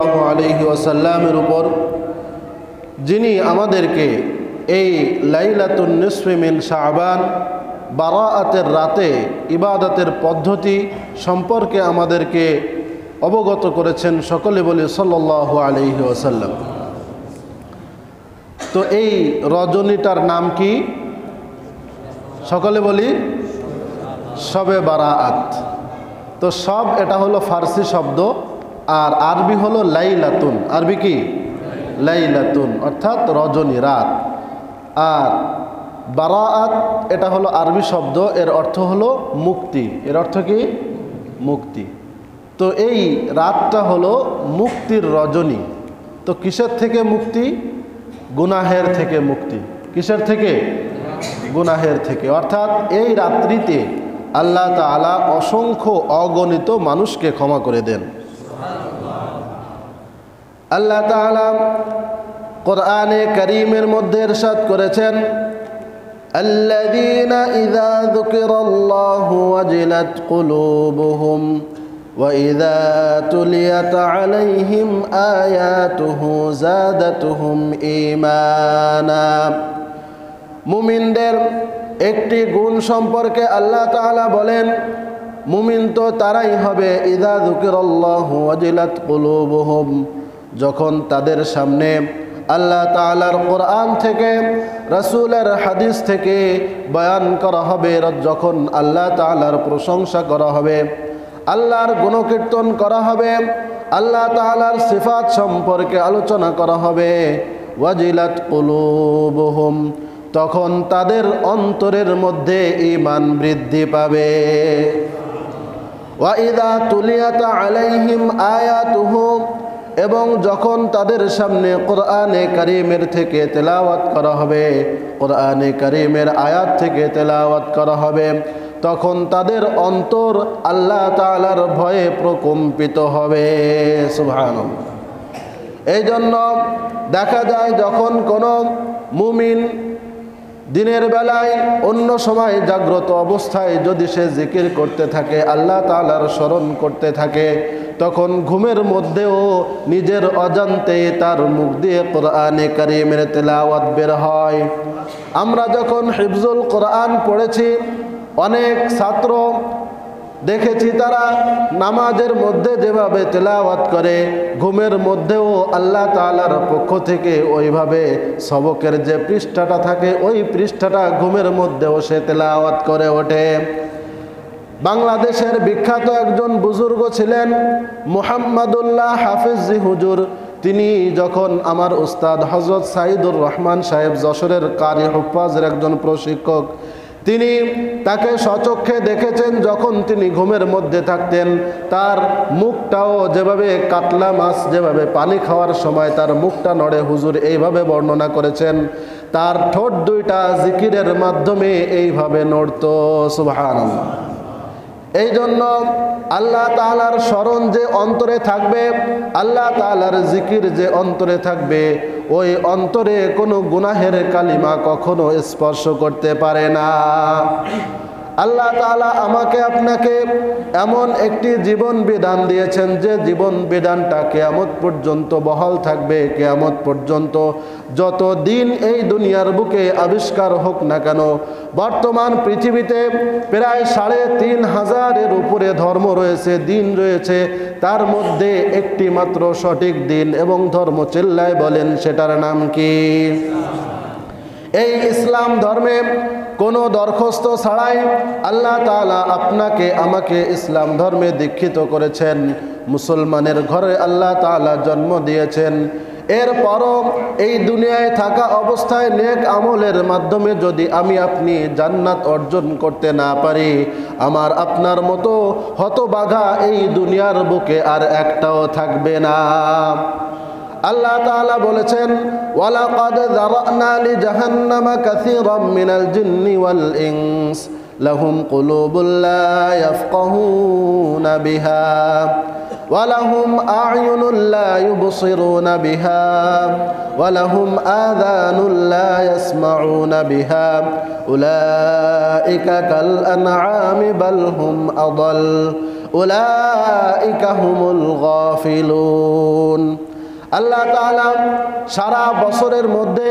আলাইহি ওয়াসাল্লামের উপর, যিনি আমাদেরকে এই লাইলাতুন নিসফি মিন শাবান বারাআতের রাতে ইবাদতের পদ্ধতি সম্পর্কে আমাদেরকে অবগত করেছেন। সকলে বলি সাল্লাল্লাহু আলাইহি ওয়াসাল্লাম। তো এই রজনীটার নাম কি? সকলে বলি শবে বারাআত। তো সব এটা হলো ফার্সি শব্দ, আর আরবি হলো লাইলাতুন। আরবি কি? লাইলাতুন, অর্থাৎ রজনী, রাত। আর বারাআত এটা হলো আরবি শব্দ, এর অর্থ হলো মুক্তি। এর অর্থ কি? মুক্তি। তো এই রাতটা হলো মুক্তির রজনী। তো কিসের থেকে মুক্তি? গুনাহের থেকে মুক্তি। কিসের থেকে? গুনাহের থেকে। অর্থাৎ এই রাত্রিতে আল্লাহ তাআলা অসংখ্য অগণিত মানুষকে ক্ষমা করে দেন। আল্লাহ তাআলা কোরআনে কারীমের মধ্যে ইরশাদ করেছেন, আল্লাযীনা ইযা যুকিরাল্লাহু ওয়াজিলাত কুলুবুহুম ওয়া ইযা তুলিয়াত আলাইহিম আয়াতুহু যাদাতুহুম ঈমানা। মুমিনদের একটি গুণ সম্পর্কে আল্লাহ তাআলা বলেন, মুমিন তো তারাই হবে ইযা যুকিরাল্লাহু ওয়াজিলাত কুলুবুহুম, যখন তাদের সামনে আল্লাহ তাআলার কোরআন থেকে, রাসূলের হাদিস থেকে বয়ান করা হবে, যখন আল্লাহ তাআলার প্রশংসা করা হবে, আল্লাহর গুণকীর্তন করা হবে, আল্লাহ তাআলার সিফাত সম্পর্কে আলোচনা করা হবে, ওয়াজিলাত কুলুবুহুম, তখন তাদের অন্তরের মধ্যে ঈমান বৃদ্ধি পাবে। ওয়া ইযা তুলিয়াত আলাইহিম আয়াতুহু, এবং যখন তাদের সামনে কোরআনে কারীমের থেকে তেলাওয়াত করা হবে, কোরআনে কারীমের আয়াত থেকে তেলাওয়াত করা হবে, তখন তাদের অন্তর আল্লাহ তাআলার ভয়ে প্রকম্পিত হবে। সুবহানাল্লাহ। এই জন্য দেখা যায় যখন কোনো মুমিন দিনের বেলায় অন্য সময় জাগ্রত অবস্থায় যদি সে জিকির করতে থাকে, আল্লাহ তাআলার স্মরণ করতে থাকে, তখন ঘুমের মধ্যেও নিজের অজান্তে তার মুখ দিয়ে কোরআনে কারীমের তেলাওয়াত বের হয়। আমরা যখন হিফজুল কোরআন পড়েছি, অনেক ছাত্র দেখেছি তারা নামাজের মধ্যে যেভাবে তেলাওয়াত করে, ঘুমের মধ্যেও আল্লাহ তাআলার পক্ষ থেকে ওইভাবে সবকের যে পৃষ্ঠাটা থাকে, ওই পৃষ্ঠাটা ঘুমের মধ্যেও সে তেলাওয়াত করে ওঠে। বাংলাদেশের বিখ্যাত একজন বুজুর্গ ছিলেন মুহাম্মাদুল্লাহ হাফিজি হুজুর। তিনি যখন আমার উস্তাদ হযরত সাইদুর রহমান সাহেব, যশোরের কারি হুফাজের একজন প্রশিক্ষক, তিনি তাকে স্বচক্ষে দেখেছেন যখন তিনি ঘুমের মধ্যে থাকতেন, তার মুখটাও যেভাবে কাতলা মাছ যেভাবে পানি খাওয়ার সময় তার মুখটা নড়ে, হুজুর এইভাবে বর্ণনা করেছেন। তার ঠোঁট দুইটা জিকিরের মাধ্যমে এইভাবে নড়তো। সুবহানাল্লাহ। এই জন্য আল্লাহ তাআলার স্মরণ যে অন্তরে থাকবে, আল্লাহ তাআলার জিকির যে অন্তরে থাকবে, ওই অন্তরে কোনো গুনাহের কালিমা কখনো স্পর্শ করতে পারে না। আল্লাহ তাআলা আমাকে আপনাকে এমন একটি জীবন বিধান দিয়েছেন, যে জীবন বিধানটা কিয়ামত পর্যন্ত বহাল থাকবে। কিয়ামত পর্যন্ত যত দিন এই দুনিয়ার বুকে আবিষ্কার হোক না কেন, বর্তমান পৃথিবীতে প্রায় ৩৫০০-এর উপরে ধর্ম রয়েছে, দিন রয়েছে। তার মধ্যে একটি মাত্র সঠিক দিন এবং ধর্ম চিল্লায় বলেন, সেটার নাম কি? এই ইসলাম ধর্মে কোনো দরখাস্ত ছাড়াই আল্লাহ তাআলা আপনাকে আমাকে ইসলাম ধর্মে দীক্ষিত করেছেন। মুসলমানের ঘরে আল্লাহ তাআলা জন্ম দিয়েছেন। এরপরও এই দুনিয়ায় থাকা অবস্থায় নেক আমলের মাধ্যমে যদি আমি আপনি জান্নাত অর্জন করতে না পারি, আমার আপনার মতো হতবাঘা এই দুনিয়ার বুকে আর একটাও থাকবে না। আল্লাহ তাআলা বলেছেন, ওয়ালাকাদ যারানা লিজাহান্নামা কাসীরাম মিনাল জিন্নি ওয়াল ইনস লাহুম কুলুবুল লা ইয়াফকাহুনা বিহা ওয়া লাহুম আ'য়ুনুল লা ইউবসিরুনা বিহা ওয়া লাহুম আযানুল লা ইয়াসমাউনা বিহা উলাইকা কাল আনআমি বাল হুম আদাল উলাইকা হুমুল গাফিলুন। আল্লাহ তাআলা সারা বছরের মধ্যে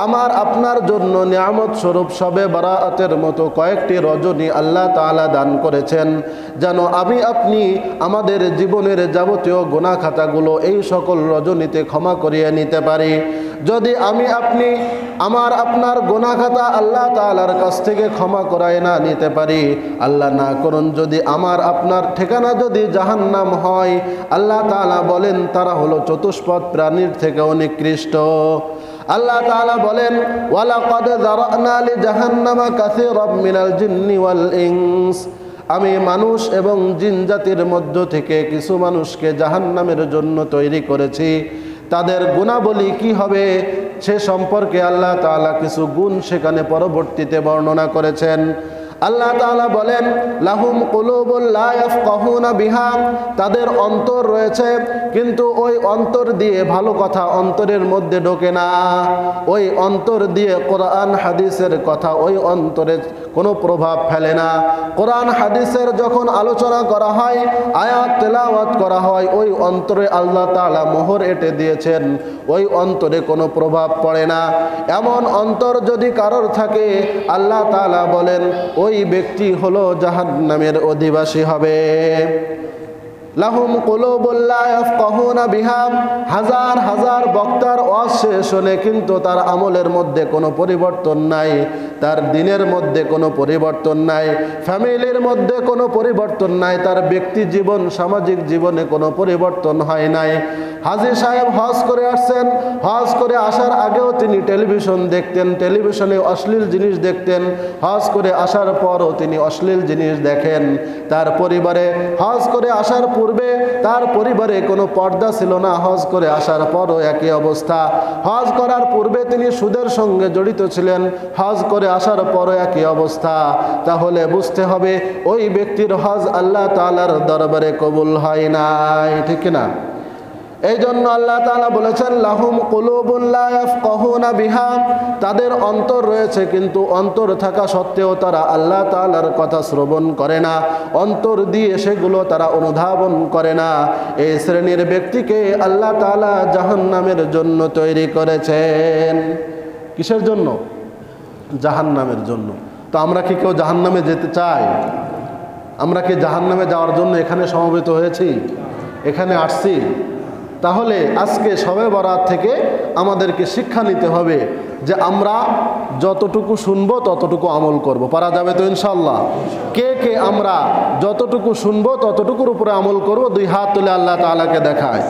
আমার আপনার জন্য নিয়ামত স্বরূপ শবে বারাতের মতো কয়েকটি রজনী আল্লাহ তাআলা দান করেছেন, যেন আমি আপনি আমাদের জীবনের যাবতীয় গুনাহ খাতাগুলো এই সকল রজনীতে ক্ষমা করিয়ে নিতে পারি। যদি আমি আপনি আমার আপনার গুনাহ খাতা আল্লাহ তাআলার কাছ থেকে ক্ষমা করায় না নিতে পারি, আল্লাহ না করুন যদি আমার আপনার ঠিকানা যদি জাহান্নাম হয়, আল্লাহ তাআলা বলেন তারা হলো চতুষ্পদ প্রাণীর থেকেও নিকৃষ্ট। আল্লাহ তাআলা বলেন ওয়ালাকাদ যারানা লিজাহান্নামা কাসীরাম মিনাল জিন্নি ওয়াল ইনস, আমি মানুষ এবং জিন জাতির মধ্য থেকে কিছু মানুষকে জাহান্নামের জন্য তৈরি করেছি। তাদের গুণাবলী কি হবে সে সম্পর্কে আল্লাহ তাআলা কিছু গুণ সেখানে পরবর্তীতে বর্ণনা করেছেন। আল্লাহ তাআলা বলেন লাহুম কুলুবুন লা ইয়াফকাহুনা বিহা, তাদের অন্তর রয়েছে কিন্তু ওই অন্তর দিয়ে ভালো কথা অন্তরের মধ্যে ঢোকে না, ওই অন্তর দিয়ে কোরআন হাদিসের কথা ওই অন্তরে কোনো প্রভাব ফেলে না। কোরআন হাদিসের যখন আলোচনা করা হয়, আয়াত তেলাওয়াত করা হয়, ওই অন্তরে আল্লাহ তাআলা মোহর এঁটে দিয়েছেন, ওই অন্তরে কোনো প্রভাব পড়ে না। এমন অন্তর যদি কারোর থাকে, আল্লাহ তাআলা বলেন ওই ব্যক্তি হলো জাহান্নামের অধিবাসী হবে। লাহুম কুলুবুন লা ইয়াফকাহুনা বিহা, হাজার হাজার বক্তার ওয়াজ শেষ শুনে কিন্তু তার আমলের মধ্যে কোনো পরিবর্তন নাই, তার দিনের মধ্যে কোনো পরিবর্তন নাই, ফ্যামিলির মধ্যে কোনো পরিবর্তন নাই, তার ব্যক্তি জীবন সামাজিক জীবনে কোনো পরিবর্তন হয় নাই। হাজী সাহেব হজ করে আসছেন, হজ করে আসার আগেও তিনি টেলিভিশন দেখতেন, টেলিভিশনে অশ্লীল জিনিস দেখতেন, হজ করে আসার পরও তিনি অশ্লীল জিনিস দেখেন। তার পরিবারে হজ করে আসার পূর্বে তার পরিবারে কোনো পর্দা ছিল না, হজ করে আসার পরও একই অবস্থা। হজ করার পূর্বে তিনি সুদের সঙ্গে জড়িত ছিলেন, হজ করে আসার পরও একই অবস্থা। তাহলে বুঝতে হবে ওই ব্যক্তির হজ আল্লাহ তাআলার দরবারে কবুল হয় নাই, ঠিক না? এই জন্য আল্লাহ তাআলা বলেছেন লাহুম কুলুবুন লা ইয়াফকাহুনা বিহা, তাদের অন্তর রয়েছে কিন্তু অন্তর থাকা সত্ত্বেও তারা আল্লাহ তাআলার কথা শ্রবণ করে না, অন্তর দিয়ে সেগুলো তারা অনুধাবন করে না। এই শ্রেণীর ব্যক্তিকে আল্লাহ তাআলা জাহান্নামের জন্য তৈরি করেছেন। কিসের জন্য? জাহান্নামের জন্য। তো আমরা কি কেউ জাহান্নামে যেতে চাই? আমরা কি জাহান্নামে যাওয়ার জন্য এখানে সমবেত হয়েছি, এখানে আসছি? তাহলে আজকে শবে বরাত থেকে আমাদেরকে শিক্ষা নিতে হবে যে আমরা যতটুকু শুনবো ততটুকু আমল করব। পারা যাবে তো ইনশাআল্লাহ? কে কে আমরা যতটুকু শুনবো ততটুকুর উপরে আমল করব? দুই হাত তুলে আল্লাহ তাআলাকে দেখায়।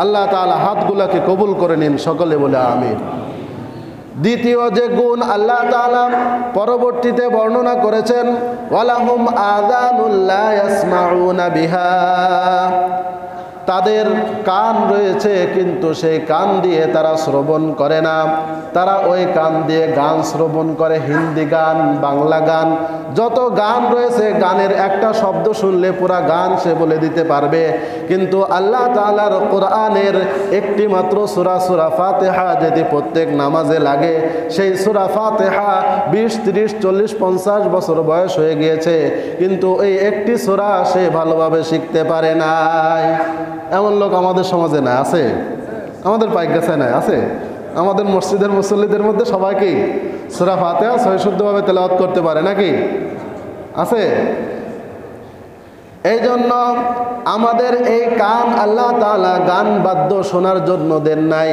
আল্লাহ তাআলা হাতগুলাকে কবুল করে নিন, সকলে বলে আমিন। দ্বিতীয় যে গুণ আল্লাহ তাআলা পরবর্তীতে বর্ণনা করেছেন ওয়ালাহুম আযানুল লা ইয়াসমাউনা বিহা, তাদের কান রয়েছে কিন্তু সেই কান দিয়ে তারা শ্রবণ করে না, তারা ওই কান দিয়ে গান শ্রবণ করে, হিন্দি গান, বাংলা গান, যত গান রয়েছে গানের একটা শব্দ শুনলে পুরা গান সে বলে দিতে পারবে। কিন্তু আল্লাহ তাআলার কোরআনের একটি মাত্র সূরা, সূরা ফাতিহা যদি প্রত্যেক নামাজে লাগে, সেই সূরা ফাতিহা 20, 30, 40, 50 বছর বয়স হয়ে গিয়েছে কিন্তু এই একটি সূরা সে ভালোভাবে শিখতে পারে নাই। এমন লোক আমাদের সমাজে না আছে? আমাদের পাইকাছে না আছে? আমাদের মসজিদের মুসল্লিদের মধ্যে সবাই কি সূরা ফাতিহা সহিশুদ্ধভাবে তেলাওয়াত করতে পারে নাকি? আছে? এই জন্য আমাদের এই কান আল্লাহ তাআলা গান বাদ্য শোনার জন্য দেন নাই,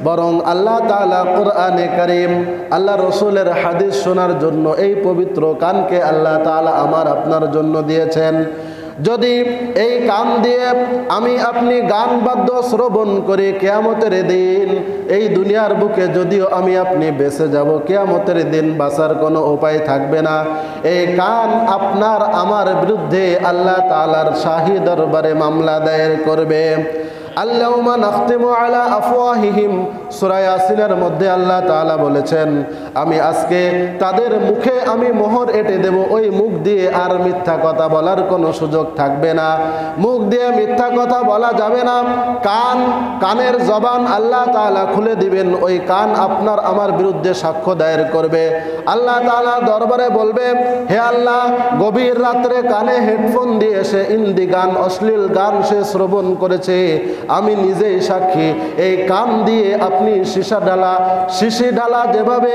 বরং আল্লাহ তাআলা কোরআনে কারীম, আল্লাহ রসুলের হাদিস শোনার জন্য এই পবিত্র কানকে আল্লাহ তাআলা আমার আপনার জন্য দিয়েছেন। যদি এই কান দিয়ে আমি আপনি গান বাদ্য শ্রবণ করে কিয়ামতের দিন এই দুনিয়ার বুকে যদিও আমি আপনি বেঁচে যাব, কিয়ামতের দিন বাঁচার কোনো উপায় থাকবে না। এই কান আপনার আমার বিরুদ্ধে আল্লাহ তাআলার শাহী দরবারে মামলা দায়ের করবে। আল্লাহুম্মা নাখতিমু আলা আফওয়াহিহিম, সূরা ইয়াসিনের মধ্যে আল্লাহ তাআলা বলেছেন আমি আজকে তাদের মুখে আমি মোহর এঁটে দেব, ওই মুখ দিয়ে আর মিথ্যা কথা বলার কোনো সুযোগ থাকবে না, মুখ দিয়ে মিথ্যা কথা বলা যাবে না। কানের জবান আল্লাহ তাআলা খুলে দিবেন, ওই কান আপনার আমার বিরুদ্ধে সাক্ষ্য দায়ের করবে। আল্লাহ তাআলা দরবারে বলবে হে আল্লাহ, গভীর রাত্রে কানে হেডফোন দিয়ে সে হিন্দি গান, অশ্লীল গান সে শ্রবণ করেছে, আমি নিজেই সাক্ষী। এই কান দিয়ে আপনি শিশি ডালা যেভাবে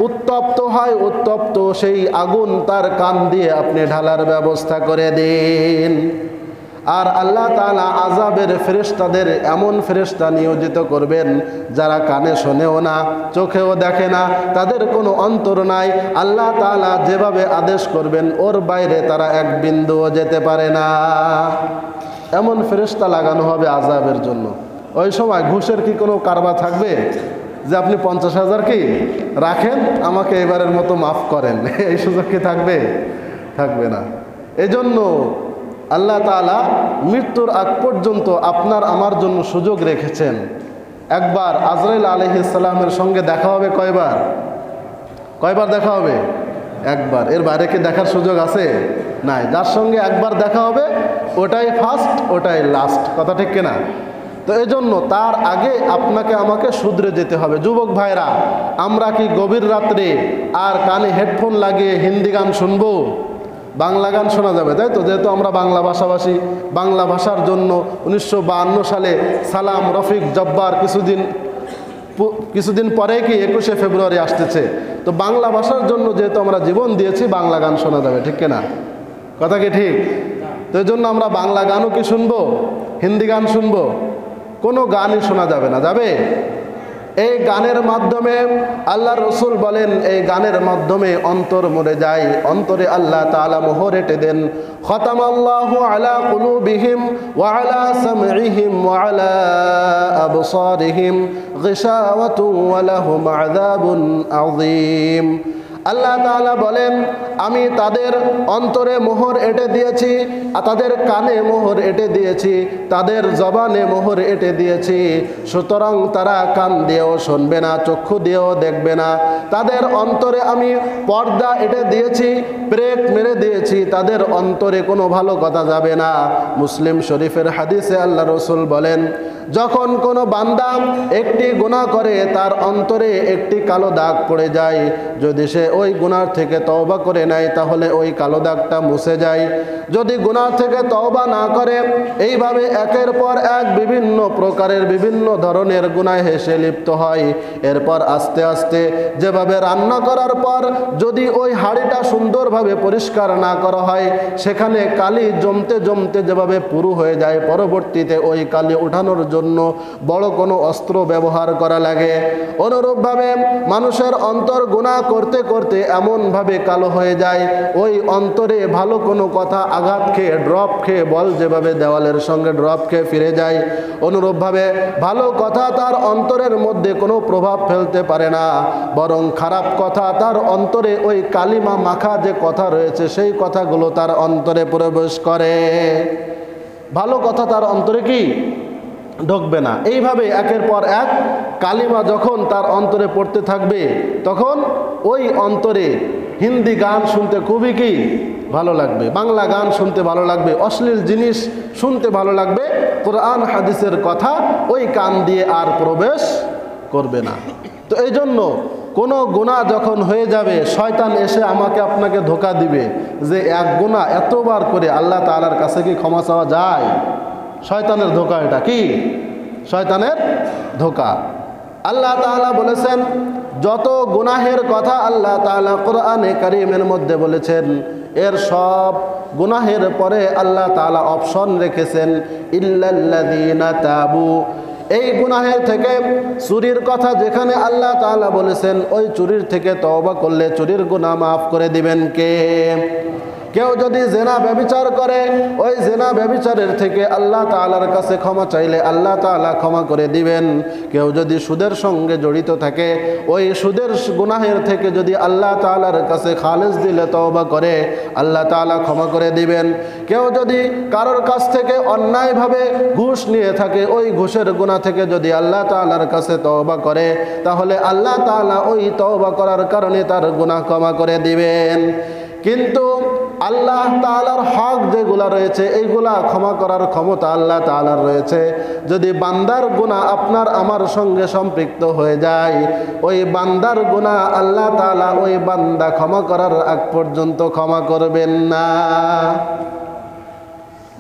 উত্তপ্ত হয়, উত্তপ্ত সেই আগুন তার কান দিয়ে আপনি ঢালার ব্যবস্থা করে দিন। আর আল্লাহ তাআলা আযাবের ফেরেশতাদের এমন ফেরেশতা নিয়োজিত করবেন যারা কানে শোনেও না, চোখেও দেখে না, তাদের কোনো অন্তর নাই। আল্লাহ তাআলা যেভাবে আদেশ করবেন ওর বাইরে তারা এক বিন্দুও যেতে পারে না। এমন ফেরেশতা লাগানো হবে আযাবের জন্য। ওই সময় ঘুষের কি কোনো কারবার থাকবে যে আপনি 50,000 কি রাখেন, আমাকে এবারের মতো মাফ করেন, এই সুযোগ কি থাকবে? থাকবে না। এজন্য আল্লাহ তাআলা মৃত্যুর আগ পর্যন্ত আপনার আমার জন্য সুযোগ রেখেছেন। একবার আজরাইল আলাইহিস সালামের সঙ্গে দেখা হবে কয়বার? কয়বার দেখা হবে? একবার। এর বাইরে কি দেখার সুযোগ আছে? নাই। যার সঙ্গে একবার দেখা হবে ওটাই ফার্স্ট, ওটাই লাস্ট। কথা ঠিক কিনা? তো এই জন্য তার আগে আপনাকে আমাকে শুধরে যেতে হবে। যুবক ভাইরা, আমরা কি গভীর রাত্রে আর কানে হেডফোন লাগিয়ে হিন্দি গান শুনবো? বাংলা গান শোনা যাবে, তাই তো? যেহেতু আমরা বাংলা ভাষাভাষী, বাংলা ভাষার জন্য 1952 সালে সালাম, রফিক, জব্বার কিছুদিন পরে কি 21শে ফেব্রুয়ারি আসতেছে। তো বাংলা ভাষার জন্য যেহেতু আমরা জীবন দিয়েছি, বাংলা গান শোনা যাবে, ঠিক কিনা? কথা কি ঠিক? তো এই জন্য আমরা বাংলা গানও কি শুনবো, হিন্দি গান শুনবো? কোনো গানই শোনা যাবে না। যাবে? এই গানের মাধ্যমে আল্লাহ রসুল বলেন, এই গানের মাধ্যমে অন্তর মরে যায়, অন্তরে আল্লাহ তাআলা মোহর এঁটে দেন। খতামাল্লাহু আলা কুলুবিহিম ওয়া আলা সামঈহিম ওয়া আলা আবসারিহিম গিশাওয়াতুন ওয়া লাহুম আযাবুন আযীম। আল্লাহ তাআলা বলেন, আমি তাদের অন্তরে মোহর এঁটে দিয়েছি, তাদের কানে মোহর এঁটে দিয়েছি, তাদের জবানে মোহর এঁটে দিয়েছি। সুতরাং তারা কান দিয়েও শুনবে না, চক্ষু দিয়েও দেখবে না। তাদের অন্তরে আমি পর্দা এঁটে দিয়েছি, ব্রেক মেরে দিয়েছি, তাদের অন্তরে কোনো ভালো কথা যাবে না। মুসলিম শরীফের হাদিসে আল্লাহ রসুল বলেন, যখন কোনো বান্দা একটি গুনাহ করে তার অন্তরে একটি কালো দাগ পড়ে যায়, যদি সে ওই গুনার থেকে তওবা করে নেয় তাহলে ওই কালো দাগটা মুছে যায়। যদি গুনাহ থেকে তওবা না করে এইভাবে একের পর এক বিভিন্ন প্রকারের বিভিন্ন ধরনের গুনাহে হেসে লিপ্ত হয়, এরপর আস্তে আস্তে যেভাবে রান্না করার পর যদি ওই হাঁড়িটা সুন্দরভাবে পরিষ্কার না করা হয়, সেখানে কালি জমতে জমতে যেভাবে পুরু হয়ে যায়, পরবর্তীতে ওই কালি উঠানোর জন্য বড় কোনো অস্ত্র ব্যবহার করা লাগে। অনুরূপভাবে মানুষের অন্তর গুনাহ করতে করতে এমনভাবে কালো হয়ে যায়, ওই অন্তরে ভালো কোনো কথা আঘাত খেয়ে, ড্রপ খেয়ে, বল যেভাবে দেওয়ালের সঙ্গে ড্রপ খেয়ে ফিরে যায়, অনুরূপভাবে ভালো কথা তার অন্তরের মধ্যে কোনো প্রভাব ফেলতে পারে না, বরং খারাপ কথা তার অন্তরে, ওই কালিমা মাখা যে কথা রয়েছে সেই কথাগুলো তার অন্তরে প্রবেশ করে। ভালো কথা তার অন্তরে কি ঢুকবে না। এইভাবে একের পর এক কালিমা যখন তার অন্তরে পড়তে থাকবে, তখন ওই অন্তরে হিন্দি গান শুনতে খুবই কি ভালো লাগবে, বাংলা গান শুনতে ভালো লাগবে, অশ্লীল জিনিস শুনতে ভালো লাগবে, কোরআন হাদিসের কথা ওই কান দিয়ে আর প্রবেশ করবে না। তো এই জন্য কোনো গুনাহ যখন হয়ে যাবে, শয়তান এসে আমাকে আপনাকে ধোঁকা দিবে যে এক গুনাহ এতবার করে আল্লাহ তাআলার কাছে কি ক্ষমা চাওয়া যায়? শয়তানের ধোঁকা। এটা কি শয়তানের ধোঁকা। আল্লাহ তাআলা বলেছেন, যত গুনাহের কথা আল্লাহ তাআলা কোরআনে কারীমের মধ্যে বলেছেন, এর সব গুনাহের পরে আল্লাহ তাআলা অপশন রেখেছেন, ইল্লাল্লাযীনা তাবু। এই গুনাহের থেকে, চুরির কথা যেখানে আল্লাহ তাআলা বলেছেন ওই চুরির থেকে তওবা করলে চুরির গুনাহ মাফ করে দিবেন কে? কেউ যদি জেনা ব্যভিচার করে, ওই জেনা ব্যভিচারের থেকে আল্লাহ তাআলার কাছে ক্ষমা চাইলে আল্লাহ তাআলা ক্ষমা করে দিবেন। কেউ যদি সুদের সঙ্গে জড়িত থাকে, ওই সুদের গুনাহের থেকে যদি আল্লাহ তাআলার কাছে খালেস দিলে তওবা করে, আল্লাহ তাআলা ক্ষমা করে দিবেন। কেউ যদি কারোর কাছ থেকে অন্যায়ভাবে ঘুষ নিয়ে থাকে, ওই ঘুষের গুনাহ থেকে যদি আল্লাহ তাআলার কাছে তওবা করে, তাহলে আল্লাহ তাআলা ওই তওবা করার কারণে তার গুনাহ ক্ষমা করে দিবেন। কিন্তু আল্লাহ তাআলার হক যেগুলা রয়েছে, এইগুলা ক্ষমা করার ক্ষমতা আল্লাহ তাআলার রয়েছে। যদি বান্দার গুনাহ আপনার আমার সঙ্গে সম্পৃক্ত হয়ে যায়, ওই বান্দার গুনাহ আল্লাহ তাআলা ওই বান্দা ক্ষমা করার আগ পর্যন্ত ক্ষমা করবেন না।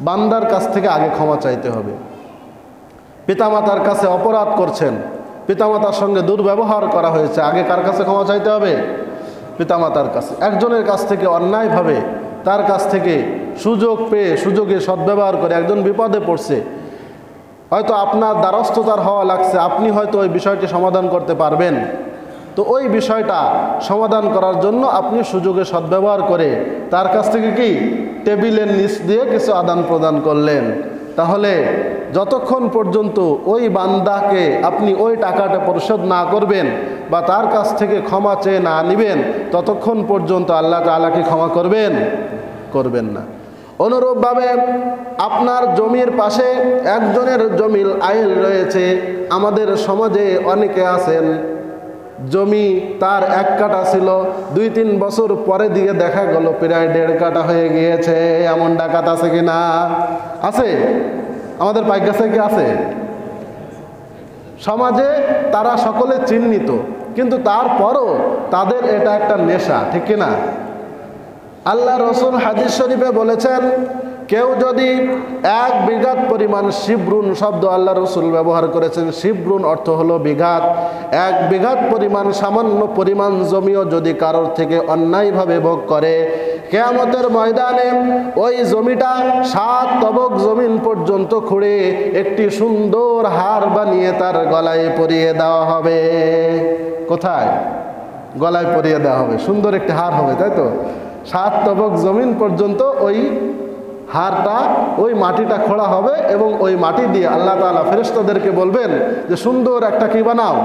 বান্দার কাছ থেকে আগে ক্ষমা চাইতে হবে। পিতামাতার কাছে অপরাধ করছেন, পিতামাতার সঙ্গে দুর্ব্যবহার করা হয়েছে, আগে কার কাছে ক্ষমা চাইতে হবে? পিতামাতার কাছে। একজনের কাছ থেকে অন্যায়ভাবে তার কাছ থেকে সুযোগ পেয়ে সুযোগে সদ্ব্যবহার করে একজন বিপদে পড়ছে, হয়তো আপনার দ্বারস্থতার হওয়া লাগছে, আপনি হয়তো ওই বিষয়টি সমাধান করতে পারবেন, তো ওই বিষয়টা সমাধান করার জন্য আপনি সুযোগে সদ্ব্যবহার করে তার কাছ থেকে কি টেবিলের নিচ দিয়ে কিছু আদান প্রদান করলেন, তাহলে যতক্ষণ পর্যন্ত ওই বান্দাকে আপনি ওই টাকাটা পরিশোধ না করবেন বা তার কাছ থেকে ক্ষমা চেয়ে না নেবেন, ততক্ষণ পর্যন্ত আল্লাহ তাআলাকে ক্ষমা করবেন? করবেন না। অনুরূপভাবে আপনার জমির পাশে একজনের জমির আইল রয়েছে। আমাদের সমাজে অনেকে আছেন, জমি তার 1 কাঠা ছিল, 2-3 বছর পরে দিয়ে দেখা গেল প্রায় 1.5 কাঠা হয়ে গিয়েছে। এমন ডাকাত আছে কি না? আছে? আমাদের পাইকাছে কি আছে? সমাজে তারা সকলে চিহ্নিত, কিন্তু তারপরও তাদের এটা একটা নেশা, ঠিক কিনা? আল্লাহ রসুল হাদিস শরীফে বলেছেন, কেউ যদি 1 বিঘাত পরিমাণ, শিবরুন শব্দ আল্লাহ রসুল ব্যবহার করেছেন, শিবরুন অর্থ হলো বিঘাত, 1 বিঘাত পরিমাণ সামান্য পরিমাণ জমিও যদি কারোর থেকে অন্যায়ভাবে ভোগ করে, কিয়ামতের ময়দানে ওই জমিটা 7 তবক জমিন পর্যন্ত খুঁড়ে একটি সুন্দর হার বানিয়ে তার গলায় পরিয়ে দেওয়া হবে। কোথায়? গলায় পরিয়ে দেওয়া হবে, সুন্দর একটি হার হবে, তাই তো? 7 তবক জমিন পর্যন্ত ওই হারটা, ওই মাটিটা খোঁড়া হবে এবং ওই মাটি দিয়ে আল্লাহ তাআলা ফেরেশতাদেরকে বলবেন যে সুন্দর একটা কি বানাও,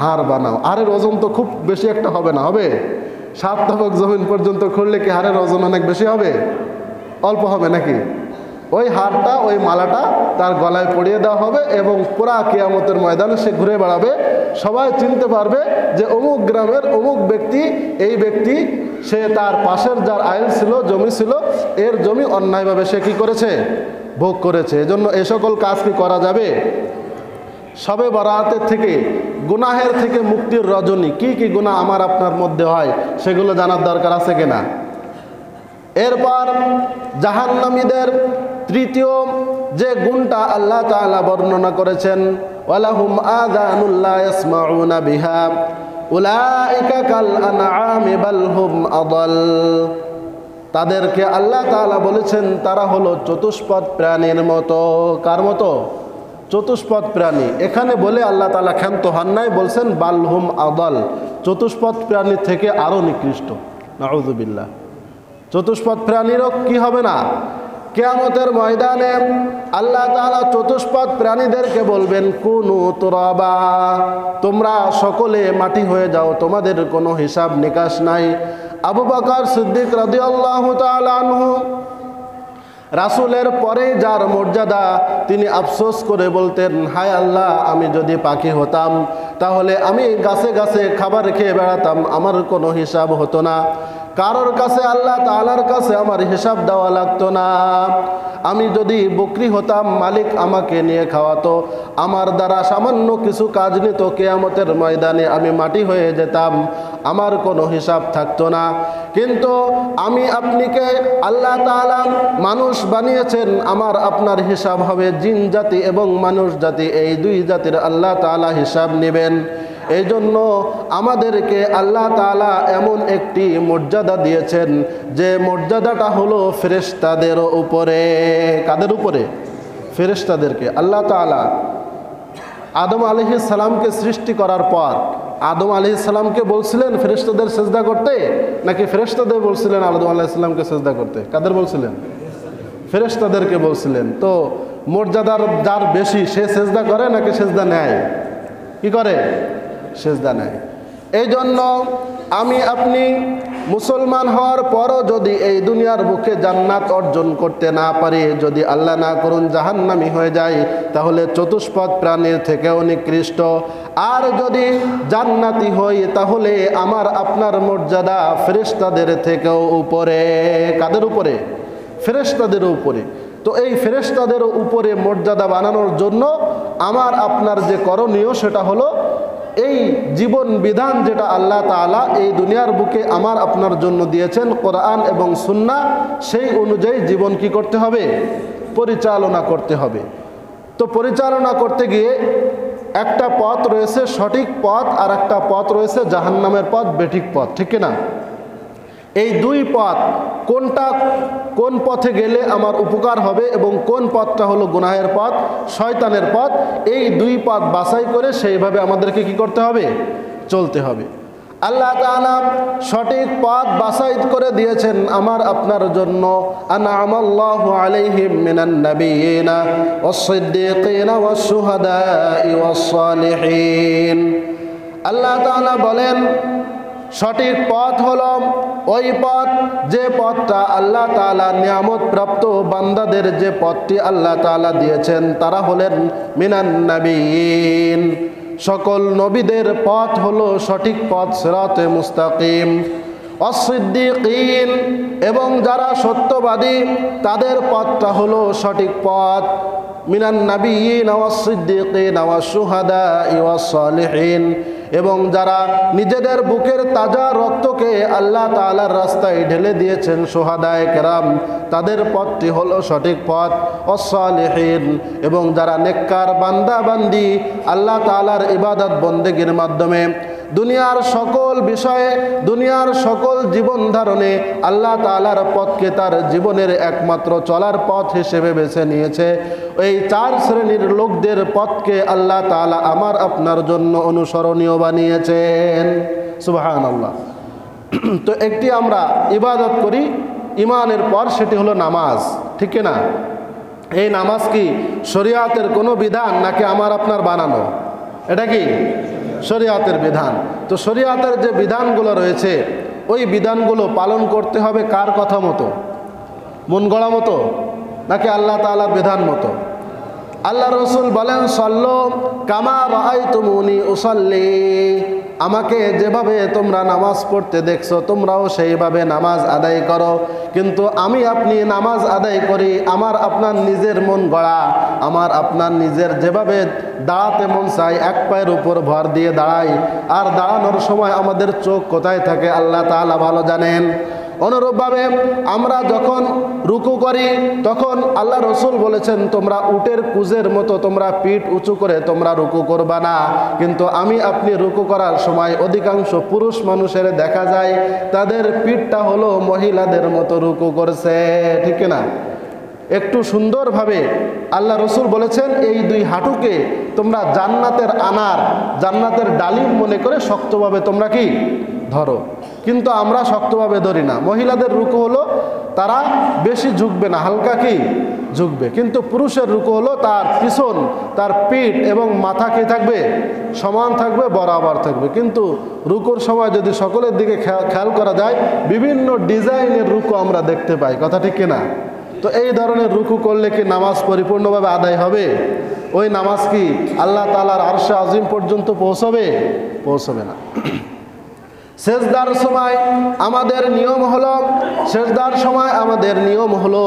হার বানাও। হারের ওজন তো খুব বেশি একটা হবে না, হবে 7 তবক জমিন পর্যন্ত খুঁড়লে কি হারের ওজন অনেক বেশি হবে? অল্প হবে নাকি? ওই হারটা, ওই মালাটা তার গলায় পরিয়ে দেওয়া হবে এবং পুরা কিয়ামতের ময়দানে সে ঘুরে বেড়াবে, সবাই চিনতে পারবে যে অমুক গ্রামের অমুক ব্যক্তি, এই ব্যক্তি, সে তার পাশের যার আইল ছিল, জমি ছিল, এর জমি অন্যায়ভাবে সে কি করেছে? ভোগ করেছে। এজন্য এই সকল কাজ কি করা যাবে? শবে বরাতের থেকে, গুনাহের থেকে মুক্তির রজনী, কি কি গুনাহ আমার আপনার মধ্যে হয় সেগুলো জানার দরকার আছে কিনা? এরপর জাহান্নামীদের তৃতীয় যে গুণটা আল্লাহ তাআলা বর্ণনা করেছেন, ওয়ালাহুম আযানুল লা ইয়াসমাউনা বিহা উলাইকা কাল আনআমি বাল হুম আদাল। তাদেরকে আল্লাহ তাআলা বলেছেন তারা হলো চতুষ্পদ প্রাণীর মতো। কার মতো? চতুষ্পদ প্রাণী। এখানে বলে আল্লাহ তাআলা ক্ষান্ত হন নাই, বলছেন বাল হুম আদাল, চতুষ্পদ প্রাণীর থেকে আরো নিকৃষ্ট। নাউযুবিল্লাহ। চতুষ্পদ প্রাণীরও কি হবে না? কিয়ামতের ময়দানে আল্লাহ তাআলা চতুষ্পদ প্রাণীদেরকে বলবেন কুনু তুরাবা, তোমরা সকলে মাটি হয়ে যাও, তোমাদের কোনো হিসাব নিকাশ নাই। আবু বকর সিদ্দিক রাদিয়াল্লাহু তাআলা আনহু, রাসূলের পরে যার মর্যাদা, তিনি আফসোস করে বলতেন, হায় আল্লাহ, আমি যদি পাখি হতাম তাহলে আমি গাছে গাছে খাবার খেয়ে বেড়াতাম, আমার কোনো হিসাব হতো না, কারোর কাছে আল্লাহ তাআলার কাছে আমার হিসাব দেওয়া লাগতো না। আমি যদি বকরি হতাম, মালিক আমাকে নিয়ে খাওয়াতো, আমার দ্বারা সামান্য কিছু কাজ নিত, কিয়ামতের ময়দানে আমি মাটি হয়ে যেতাম, আমার কোনো হিসাব থাকতো না। কিন্তু আমি আপনিকে আল্লাহ তাআলা মানুষ বানিয়েছেন, আমার আপনার হিসাব হবে। জিন জাতি এবং মানুষ জাতি, এই 2 জাতির আল্লাহ তাআলা হিসাব নেবেন। এই জন্য আমাদেরকে আল্লাহ তাআলা এমন একটি মর্যাদা দিয়েছেন, যে মর্যাদাটা হলো ফেরেশতাদের উপরে। কাদের উপরে? ফেরেশতাদেরকে। আল্লাহ তাআলা আদম আলাইহিস সালামকে সৃষ্টি করার পর আদম আলাইহিস সালামকে বলছিলেন ফেরেশতাদের সিজদা করতে, নাকি ফেরেশতাদের বলছিলেন আদম আলাইহিস সালামকে সিজদা করতে? কাদের বলছিলেন? ফেরেশতাদেরকে বলছিলেন। তো মর্যাদার যার বেশি, সে সিজদা করে নাকি সিজদা নেয়? কি করে? সিজদা নেয়। এই জন্য আমি আপনি মুসলমান হওয়ার পরও যদি এই দুনিয়ার বুকে জান্নাত অর্জন করতে না পারি, যদি আল্লাহ না করুন জাহান্নামী হয়ে যায়, তাহলে চতুষ্পদ প্রাণীর থেকেও নিকৃষ্ট। আর যদি জান্নাতি হই, তাহলে আমার আপনার মর্যাদা ফেরেশতাদের থেকেও উপরে। কাদের উপরে? ফেরেশতাদের উপরে। তো এই ফেরেশতাদের উপরে মর্যাদা বানানোর জন্য আমার আপনার যে করণীয়, সেটা হলো এই জীবন বিধান যেটা আল্লাহ তাআলা এই দুনিয়ার বুকে আমার আপনার জন্য দিয়েছেন, কোরআন এবং সুন্নাহ, সেই অনুযায়ী জীবন কি করতে হবে? পরিচালনা করতে হবে। তো পরিচালনা করতে গিয়ে একটা পথ রয়েছে সঠিক পথ, আর একটা পথ রয়েছে জাহান্নামের পথ, বেঠিক পথ, ঠিক না? এই দুই পথ কোনটা, কোন পথে গেলে আমার উপকার হবে এবং কোন পথটা হলো গুনাহের পথ, শয়তানের পথ, এই দুই পথ বাছাই করে সেইভাবে আমাদেরকে কি করতে হবে? চলতে হবে। আল্লাহ তাআলা সঠিক পথ বাছাই করে দিয়েছেন আমার আপনার জন্য। আনআমাল্লাহু আলাইহিম মিনান নাবিয়িনা ওয়াস-সিদ্দীকিনা ওয়াশ-শুহাদা'i ওয়াস-সালিহিন। আল্লাহ তাআলা বলেন সঠিক পথ হলো ওই পথ, যে পথটা আল্লাহ তাআলা নিয়ামত প্রাপ্ত বান্দাদের যে পথটি আল্লাহ তাআলা দিয়েছেন তারা হলেন মিনান নাবিয়িন, সকল নবীদের পথ হলো সঠিক পথ, সিরাতে মুস্তাকিম। ওয়াস-সিদ্দীকিন, এবং যারা সত্যবাদী তাদের পথটা হলো সঠিক পথ, মিনান নাবিয়িন ওয়াস-সিদ্দীকিন ওয়াশ-শুহাদা'i ওয়াস-সালিহিন, এবং যারা নিজেদের বুকের তাজা রক্তকে আল্লাহ তাআলার রাস্তায় ঢেলে দিয়েছেন, শুহাদায়ে কেরাম, তাদের পথটি হলো সঠিক পথ। ওয়াস-সালিহিন, এবং যারা নেককার বান্দা বান্দি আল্লাহ তাআলার ইবাদত বন্দেগীর মাধ্যমে দুনিয়ার সকল বিষয়ে, দুনিয়ার সকল জীবন ধারণে আল্লাহ তাআলার পথকে তার জীবনের একমাত্র চলার পথ হিসেবে বেছে নিয়েছে, এই চার শ্রেণীর লোকদের পথকে আল্লাহ তাআলা আমার আপনার জন্য অনুসরণীয় বানিয়েছেন। সুবহানাল্লাহ। তো একটি আমরা ইবাদত করি ইমানের পর, সেটি হলো নামাজ, ঠিক না? এই নামাজ কি শরীয়তের কোনো বিধান নাকি আমার আপনার বানানো? এটা কি শরীয়তের বিধান। তো শরীয়তের যে বিধানগুলো রয়েছে ওই বিধানগুলো পালন করতে হবে কার কথা মতো? মন গড়া মতো নাকি আল্লাহ তাআলার বিধান মতো? আল্লাহ রসুল বলেন সল্লু কামা রাআইতুমুনি উসাল্লি, আমাকে যেভাবে তোমরা নামাজ পড়তে দেখছো তোমরাও সেইভাবে নামাজ আদায় করো। কিন্তু আমি আপনি নামাজ আদায় করি আমার আপনার নিজের মন গড়া, আমার আপনার নিজের যেভাবে দাঁড়াতে মন চাই এক পায়ের উপর ভর দিয়ে দাঁড়াই, আর দাঁড়ানোর সময় আমাদের চোখ কোথায় থাকে আল্লাহ তাআলা ভালো জানেন। অনুরূপভাবে আমরা যখন রুকু করি তখন আল্লাহ রসুল বলেছেন তোমরা উটের কুজের মতো তোমরা পিঠ উঁচু করে তোমরা রুকু করবা না। কিন্তু আমি আপনি রুকু করার সময় অধিকাংশ পুরুষ মানুষের দেখা যায় তাদের পিঠটা হলো মহিলাদের মতো রুকু করছে, ঠিক না? একটু সুন্দরভাবে আল্লাহ রসুল বলেছেন এই দুই হাঁটুকে তোমরা জান্নাতের আনার, জান্নাতের ডালিম মনে করে শক্তভাবে তোমরা কি ধরো। কিন্তু আমরা শক্তভাবে ধরি না। মহিলাদের রুকু হলো তারা বেশি ঝুঁকবে না, হালকা কি ঝুঁকবে, কিন্তু পুরুষের রুকু হলো তার পিছন, তার পিঠ এবং মাথা কি থাকবে সমান থাকবে, বরাবর থাকবে। কিন্তু রুকুর সময় যদি সকলের দিকে খেয়াল করা যায় বিভিন্ন ডিজাইনের রুকু আমরা দেখতে পাই, কথা ঠিক কিনা? তো এই ধরনের রুকু করলে কি নামাজ পরিপূর্ণভাবে আদায় হবে? ওই নামাজ কি আল্লাহ তাআলার আরশে আজিম পর্যন্ত পৌঁছবে? পৌঁছবে না। সেজদার সময় আমাদের নিয়ম হলো, সেজদার সময় আমাদের নিয়ম হলো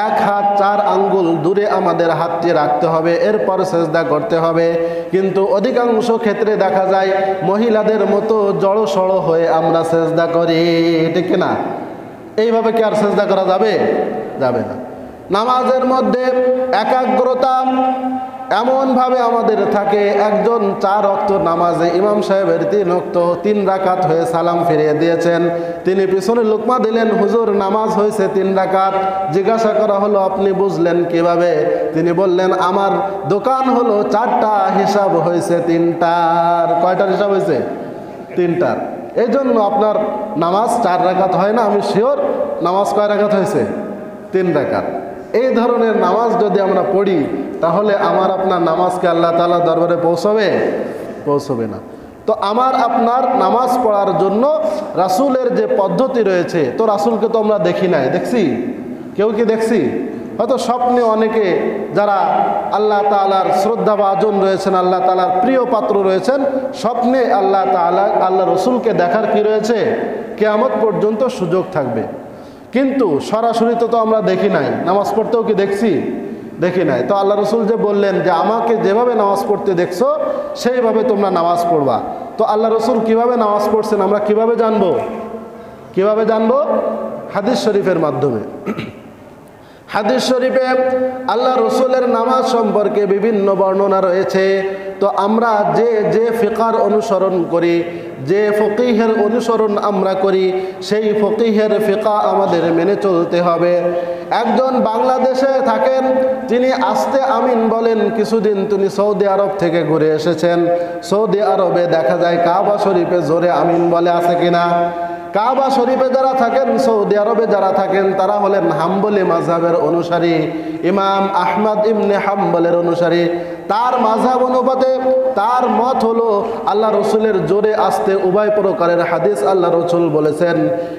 এক হাত 4 আঙ্গুল দূরে আমাদের হাতটি রাখতে হবে, এরপর সেজদা করতে হবে। কিন্তু অধিকাংশ ক্ষেত্রে দেখা যায় মহিলাদের মতো জড়সড় হয়ে আমরা সেজদা করি, ঠিক না? এইভাবে কি আর সেজদা করা যাবে? যাবে না। নামাজের মধ্যে একাগ্রতা এমনভাবে আমাদের থাকে, একজন 4 ওয়াক্ত নামাজে ইমাম সাহেবের 3 রাকাত হয়ে সালাম ফিরিয়ে দিয়েছেন, তিনি পিছনে লুকমা দিলেন, হুজুর নামাজ হয়েছে 3 রাকাত। জিজ্ঞাসা করা হলো আপনি বুঝলেন কিভাবে? তিনি বললেন আমার দোকান হলো 4টা, হিসাব হয়েছে 3টার। কয়টার হিসাব হয়েছে? 3টার। এই জন্য আপনার নামাজ 4 রাকাত হয় না, আমি শিওর। নামাজ কয় রাকাত হয়েছে? 3 রাকাত। এই ধরনের নামাজ যদি আমরা পড়ি তাহলে আমার আপনার নামাজকে আল্লাহ তাআলার দরবারে পৌঁছবে? পৌঁছবে না। তো আমার আপনার নামাজ পড়ার জন্য রাসূলের যে পদ্ধতি রয়েছে, তো রাসূলকে তো আমরা দেখি নাই, দেখছি? কেউ কি দেখছি? হয়তো স্বপ্নে অনেকে যারা আল্লাহ তাআলার শ্রদ্ধাভাজন রয়েছেন, আল্লাহ তাআলার প্রিয় পাত্র রয়েছেন, স্বপ্নে আল্লাহ তাআলা আল্লাহ রসুলকে দেখার কি রয়েছে? কিয়ামত পর্যন্ত সুযোগ থাকবে। কিন্তু সরাসরি তো আমরা দেখি নাই। নামাজ পড়তেও কি দেখছি? দেখি নাই। তো আল্লাহ রসুল যে বললেন যে আমাকে যেভাবে নামাজ পড়তে দেখছো সেইভাবে তোমরা নামাজ পড়বা। তো আল্লাহ রসুল কিভাবে নামাজ পড়ছেন আমরা কিভাবে জানবো? কিভাবে জানবো? হাদিস শরীফের মাধ্যমে। হাদিস শরীফে আল্লাহ রসুলের নামাজ সম্পর্কে বিভিন্ন বর্ণনা রয়েছে। তো আমরা যে ফিকার অনুসরণ করি, যে ফকিহের অনুসরণ আমরা করি, সেই ফকিহের ফিকা আমাদের মেনে চলতে হবে। একজন বাংলাদেশে থাকেন, তিনি আস্তে আমিন বলেন, কিছুদিন তিনি সৌদি আরব থেকে ঘুরে এসেছেন। সৌদি আরবে দেখা যায় কাবা শরীফে জোরে আমিন বলে আছে কিনা? কাবা শরীফে যারা থাকেন, সৌদি আরবে যারা থাকেন, তারা হলেন হাম্বলি মাযহাবের অনুসারী, ইমাম আহমদ ইবনে হাম্বলের অনুসারী। তার মাযহাব অনুপাতে তার মত হলো আল্লাহ রসুলের জোরে আস্তে উভয় প্রকারের হাদিস আল্লাহ রসুল বলেছেন।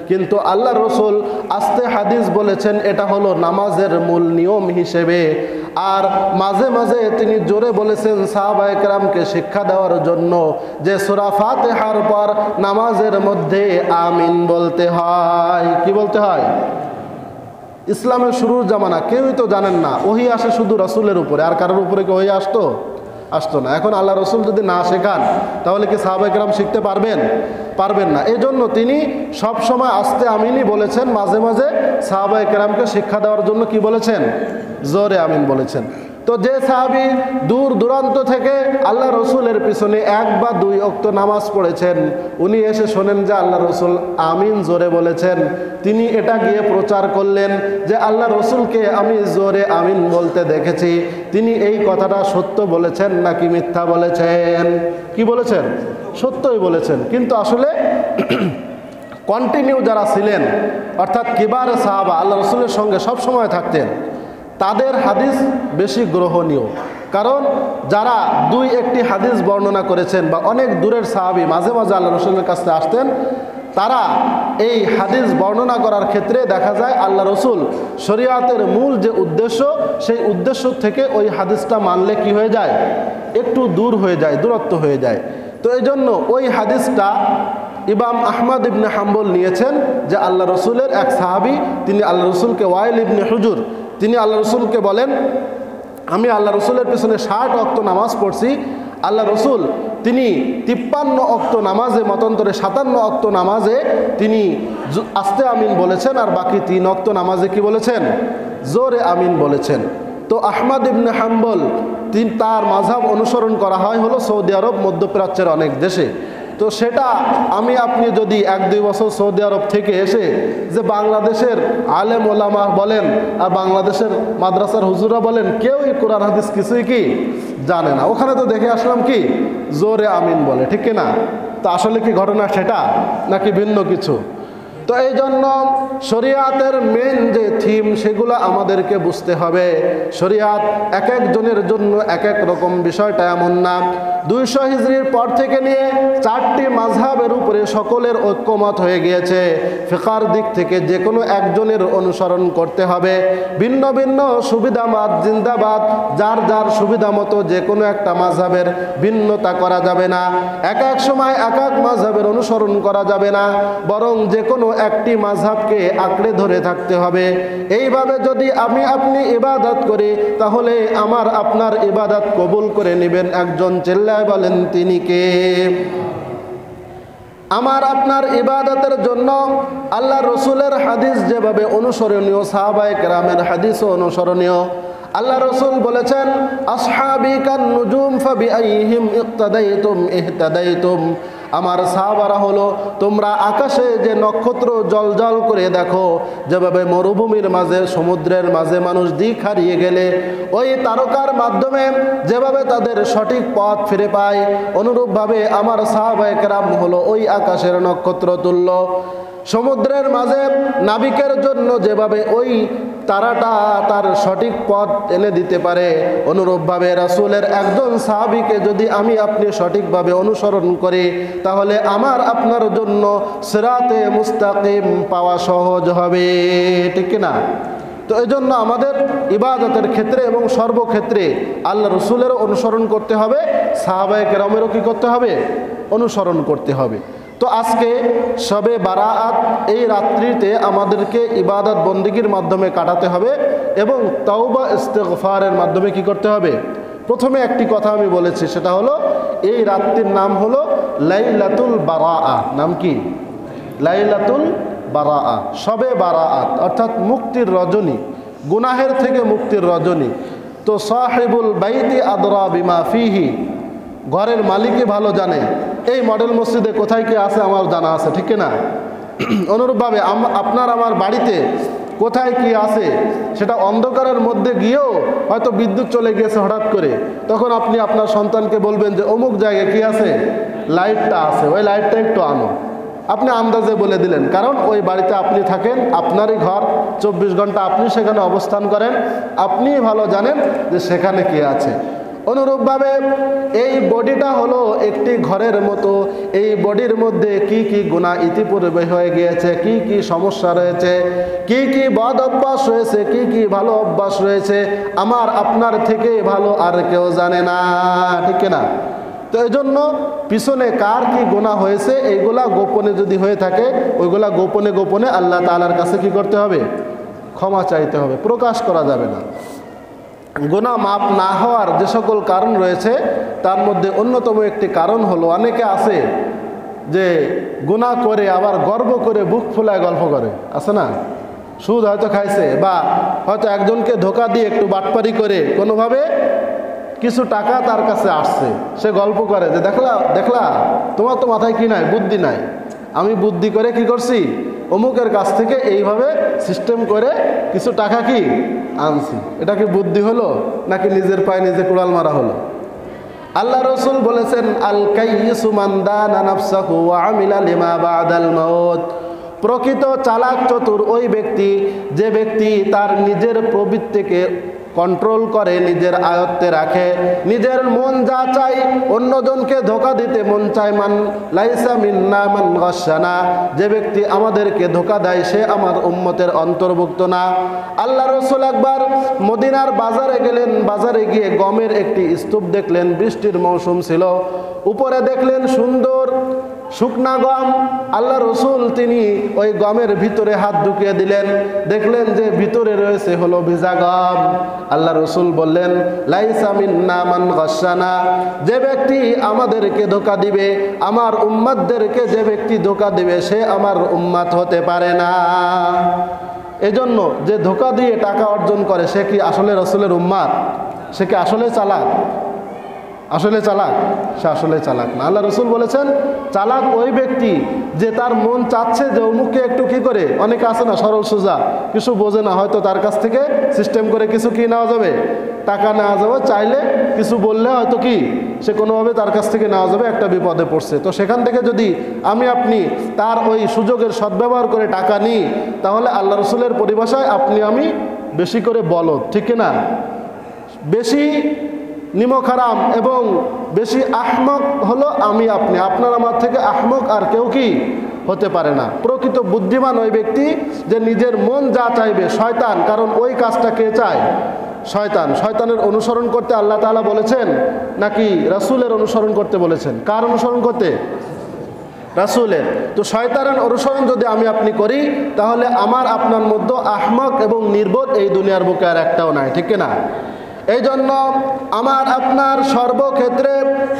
কিন্তু আল্লাহ রসুল আস্তে হাদিস বলেছেন এটা হলো নামাজের মূল নিয়ম হিসেবে। আর মাঝে মাঝে তিনি জোরে বলেছেন সাহাবায়ে কেরামকে শিক্ষা দেওয়ার জন্য যে সূরা ফাতিহার পর নামাজের মধ্যে আমিন বলতে হয়। কি বলতে হয়? ইসলামের শুরুর জামানা কেউই তো জানেন না, ওহী আসে শুধু রাসূলের উপরে, আর কারোর উপরে কি ওহী আসতো না। এখন আল্লাহ রসুল যদি না শেখান তাহলে কি সাহাবায়ে কেরাম শিখতে পারবেন না। এই জন্য তিনি সবসময় আস্তে আমিনই বলেছেন, মাঝে মাঝে সাহাবায়ে কেরামকে শিক্ষা দেওয়ার জন্য কি বলেছেন? জোরে আমিন বলেছেন। তো যে সাহাবী দূর দূরান্ত থেকে আল্লাহ রসুলের পিছনে 1 বা 2 ওয়াক্ত নামাজ পড়েছেন, উনি এসে শোনেন যে আল্লাহ রসুল আমিন জোরে বলেছেন, তিনি এটা গিয়ে প্রচার করলেন যে আল্লাহ রসুলকে আমি জোরে আমিন বলতে দেখেছি, তিনি এই কথাটা সত্য বলেছেন নাকি মিথ্যা বলেছেন? কি বলেছেন? সত্যই বলেছেন। কিন্তু আসলে কন্টিনিউ যারা ছিলেন, অর্থাৎ কিবারে সাহাবা আল্লাহ রসুলের সঙ্গে সব সময় থাকতেন, তাদের হাদিস বেশি গ্রহণীয়। কারণ যারা 2-1টি হাদিস বর্ণনা করেছেন বা অনেক দূরের সাহাবী মাঝে মাঝে আল্লাহ রসুলের কাছে আসতেন, তারা এই হাদিস বর্ণনা করার ক্ষেত্রে দেখা যায় আল্লাহ রসুল শরীয়তের মূল যে উদ্দেশ্য, সেই উদ্দেশ্য থেকে ওই হাদিসটা মানলে কি হয়ে যায়? একটু দূর হয়ে যায়, দূরত্ব হয়ে যায়। তো এই জন্য ওই হাদিসটা ইমাম আহমদ ইবনে হাম্বল নিয়েছেন যে আল্লাহ রসুলের এক সাহাবী, তিনি আল্লাহ রসুলকে ওয়াইল ইবনে হুজুর, তিনি আল্লাহ রসুলকে বলেন আমি আল্লাহ রসুলের পিছনে 60 ওয়াক্ত নামাজ পড়ছি। আল্লাহ রসুল তিনি 53 ওয়াক্ত নামাজে, মতান্তরে 57 ওয়াক্ত নামাজে তিনি আস্তে আমিন বলেছেন, আর বাকি 3 ওয়াক্ত নামাজে কি বলেছেন? জোরে আমিন বলেছেন। তো আহমদ ইবনে হাম্বল তার মাযহাব অনুসরণ করা হয় হলো সৌদি আরব, মধ্যপ্রাচ্যের অনেক দেশে। তো সেটা আমি আপনি যদি 1-2 বছর সৌদি আরব থেকে এসে যে বাংলাদেশের আলেম ওলামা বলেন আর বাংলাদেশের মাদ্রাসার হুজুরা বলেন, কেউই কোরআন হাদিস কিছুই কি জানে না, ওখানে তো দেখে আসলাম কি জোরে আমিন বলে, ঠিক কিনা? তো আসলে কি ঘটনা সেটা নাকি ভিন্ন কিছু? তো এই জন্য শরিয়াতের মেন যে থিম, সেগুলো আমাদেরকে বুঝতে হবে। শরিয়াত এক একজনের জন্য এক এক রকম, বিষয়টা এমন না। 200 হিজরির পর থেকে নিয়ে 4টি মাযহাবের উপরে সকলের ঐক্যমত হয়ে গিয়েছে। ফিকার দিক থেকে যে কোনো একজনের অনুসরণ করতে হবে। ভিন্ন ভিন্ন সুবিধাবাদ জিন্দাবাদ, যার যার সুবিধা মতো যে কোনো একটা মাযহাবের ভিন্নতা করা যাবে না। এক এক সময় এক এক মাযহাবের অনুসরণ করা যাবে না, বরং যে কোনো একটি মাযহাবকে আঁকড়ে ধরে থাকতে হবে। এইভাবে যদি আমি আপনি ইবাদত করি, তাহলে আমার আপনার ইবাদত কবুল করে নেবেন একজন। চিল্লায় বলেন তিনি কে? আমার আপনার ইবাদতের জন্য আল্লাহ রসুলের হাদিস যেভাবে অনুসরণীয়, সাহাবায়ে কেরামের হাদিসও অনুসরণীয়। আল্লাহ রসুল বলেছেন আসহাবি কান নুজুম ফাবিআইহিম ইক্তাদাইতুম ইহতাদাইতুম। আমার সাহাবারা হলো তোমরা আকাশে যে নক্ষত্র জ্বলজ্বল করে দেখো, যেভাবে মরুভূমির মাঝে, সমুদ্রের মাঝে মানুষ দিক হারিয়ে গেলে ওই তারকার মাধ্যমে যেভাবে তাদের সঠিক পথ ফিরে পায়, অনুরূপভাবে আমার সাহাবায়ে কেরাম হলো ওই আকাশের নক্ষত্র তুল্য। সমুদ্রের মাঝে নাবিকের জন্য যেভাবে ওই তারাটা তার সঠিক পথ এনে দিতে পারে, অনুরূপভাবে রাসূলের একজন সাহাবীকে যদি আমি আপনি সঠিকভাবে অনুসরণ করি, তাহলে আমার আপনার জন্য সিরাতে মুস্তাকিম পাওয়া সহজ হবে, ঠিক না? তো এই জন্য আমাদের ইবাদতের ক্ষেত্রে এবং সর্বক্ষেত্রে আল্লাহ রসুলেরও অনুসরণ করতে হবে, সাহাবায়ে কেরামেরও কি করতে হবে? অনুসরণ করতে হবে। তো আজকে শবে বারাআত, এই রাত্রিতে আমাদেরকে ইবাদত বন্দেগীর মাধ্যমে কাটাতে হবে এবং তাওবা ইস্তিগফারের মাধ্যমে কি করতে হবে? প্রথমে একটি কথা আমি বলেছি, সেটা হলো এই রাত্রির নাম হলো লাইলাতুল বারাআ। নাম কি? লাইলাতুল বারাআ, শবে বারাআত, অর্থাৎ মুক্তির রজনী। গুনাহের থেকে মুক্তির রজনী। তো সাহিবুল বাইতি আদরা বিমা ফিহি, ঘরের মালিকই ভালো জানে এই মডেল মসজিদে কোথায় কি আছে আমার জানা আছে, ঠিক না? অনুরূপভাবে আপনার আমার বাড়িতে কোথায় কি আছে সেটা অন্ধকারের মধ্যে গিয়েও হয়তো বিদ্যুৎ চলে গিয়েছে হঠাৎ করে, তখন আপনি আপনার সন্তানকে বলবেন যে অমুক জায়গায় কি আছে, লাইটটা আছে, ওই লাইটটা একটু আনো। আপনি আন্দাজে বলে দিলেন, কারণ ওই বাড়িতে আপনি থাকেন, আপনারই ঘর, 24 ঘন্টা আপনি সেখানে অবস্থান করেন, আপনিই ভালো জানেন যে সেখানে কি আছে। অনুরূপভাবে এই বডিটা হলো একটি ঘরের মতো, এই বডির মধ্যে কি কি গুনাহ ইতিপূর্বে হয়ে গিয়েছে, কি কি সমস্যা রয়েছে, কি কি বদ অভ্যাস রয়েছে, কি কি ভালো অভ্যাস রয়েছে, আমার আপনার থেকে ভালো আর কেউ জানে না, ঠিক না? তো এই জন্য পিছনে কার কি গুনাহ হয়েছে এইগুলা গোপনে যদি হয়ে থাকে, ওইগুলা গোপনে গোপনে আল্লাহ তাআলার কাছে কি করতে হবে, ক্ষমা চাইতে হবে, প্রকাশ করা যাবে না। গুনাহ মাপ না হওয়ার যে সকল কারণ রয়েছে তার মধ্যে অন্যতম একটি কারণ হলো, অনেকে আছে যে গুনাহ করে আবার গর্ব করে বুক ফুলায় গল্প করে, আছে না? সুদ হয়তো খাইছে, বা হয়তো একজনকে ধোকা দিয়ে একটু বাটপারি করে কোনোভাবে কিছু টাকা তার কাছে আসছে, সে গল্প করে যে দেখলা তোমার তো মাথায় কি নাই, বুদ্ধি নাই, আমি বুদ্ধি করে কি করছি, অমুকের কাছ থেকে এইভাবে সিস্টেম করে কিছু টাকা কি আনছি। এটা কি বুদ্ধি হলো, নাকি নিজের পায়ে নিজে কুড়াল মারা হলো? আল্লাহ রসুল বলেছেন, আল কাইয়িসু মান দানা নাফসাহু ওয়া আমিলা লিমা বাদাল মাউত, প্রকৃত চালাক চতুর ওই ব্যক্তি যে ব্যক্তি তার নিজের প্রবৃত্তিকে কন্ট্রোল করে, নিজের আয়ত্তে রাখে, নিজের মন যা চাই, অন্যজনকে ধোকা দিতে মন চায়, মান লাইসা মিন্না মান গাশানা, যে ব্যক্তি আমাদেরকে ধোকা দেয় সে আমার উম্মতের অন্তর্ভুক্ত না। আল্লাহ রসুল একবার মদিনার বাজারে গেলেন, বাজারে গিয়ে গমের একটি স্তূপ দেখলেন, বৃষ্টির মৌসুম ছিল, উপরে দেখলেন সুন্দর শুকনা গম। আল্লাহ রসুল তিনি ওই গমের ভিতরে হাত ঢুকিয়ে দিলেন, দেখলেন যে ভিতরে রয়েছে হলো ভিজা গম। আল্লাহ রসুল বললেন, লাইসা মিন্না মান গাশানা, যে ব্যক্তি আমাদেরকে ধোকা দিবে, আমার উম্মতদেরকে যে ব্যক্তি ধোকা দিবে সে আমার উম্মত হতে পারে না। এজন্য যে ধোকা দিয়ে টাকা অর্জন করে সে কি আসলে রসুলের উম্মত? সে কি আসলে চালাক? আসলে চালাক? সে আসলে চালাক না। আল্লাহ রসুল বলেছেন, চালাক ওই ব্যক্তি যে তার মন চাচ্ছে যে অমুককে একটু কি করে, অনেকে আছে না সরল সোজা, কিছু বোঝে না, হয়তো তার কাছ থেকে সিস্টেম করে কিছু কি নেওয়া যাবে, টাকা নেওয়া যাবে, চাইলে কিছু বললে হয়তো কি সে কোনোভাবে তার কাছ থেকে নেওয়া যাবে, একটা বিপদে পড়ছে। তো সেখান থেকে যদি আমি আপনি তার ওই সুযোগের সদ্ব্যবহার করে টাকা নিই, তাহলে আল্লাহ রসুলের পরিভাষায় আপনি আমি বেশি করে বলদ, ঠিক না? বেশি নিমখারাম এবং বেশি আহমক হলো আমি আপনি, আপনার আমার থেকে আহমক আর কেউ কি হতে পারে না। প্রকৃত বুদ্ধিমান ওই ব্যক্তি যে নিজের মন যা চাইবে, শয়তান, কারণ ওই কাজটা কে চায়? শয়তান। শয়তানের অনুসরণ করতে আল্লাহ তাআলা বলেছেন নাকি রাসূলের অনুসরণ করতে বলেছেন? কার অনুসরণ করতে? রাসূলের। তো শয়তানের অনুসরণ যদি আমি আপনি করি, তাহলে আমার আপনার মধ্যে আহমক এবং নির্বোধ এই দুনিয়ার বুকে আর একটাও নাই, ঠিক না? এই জন্য আমার আপনার সর্বক্ষেত্রে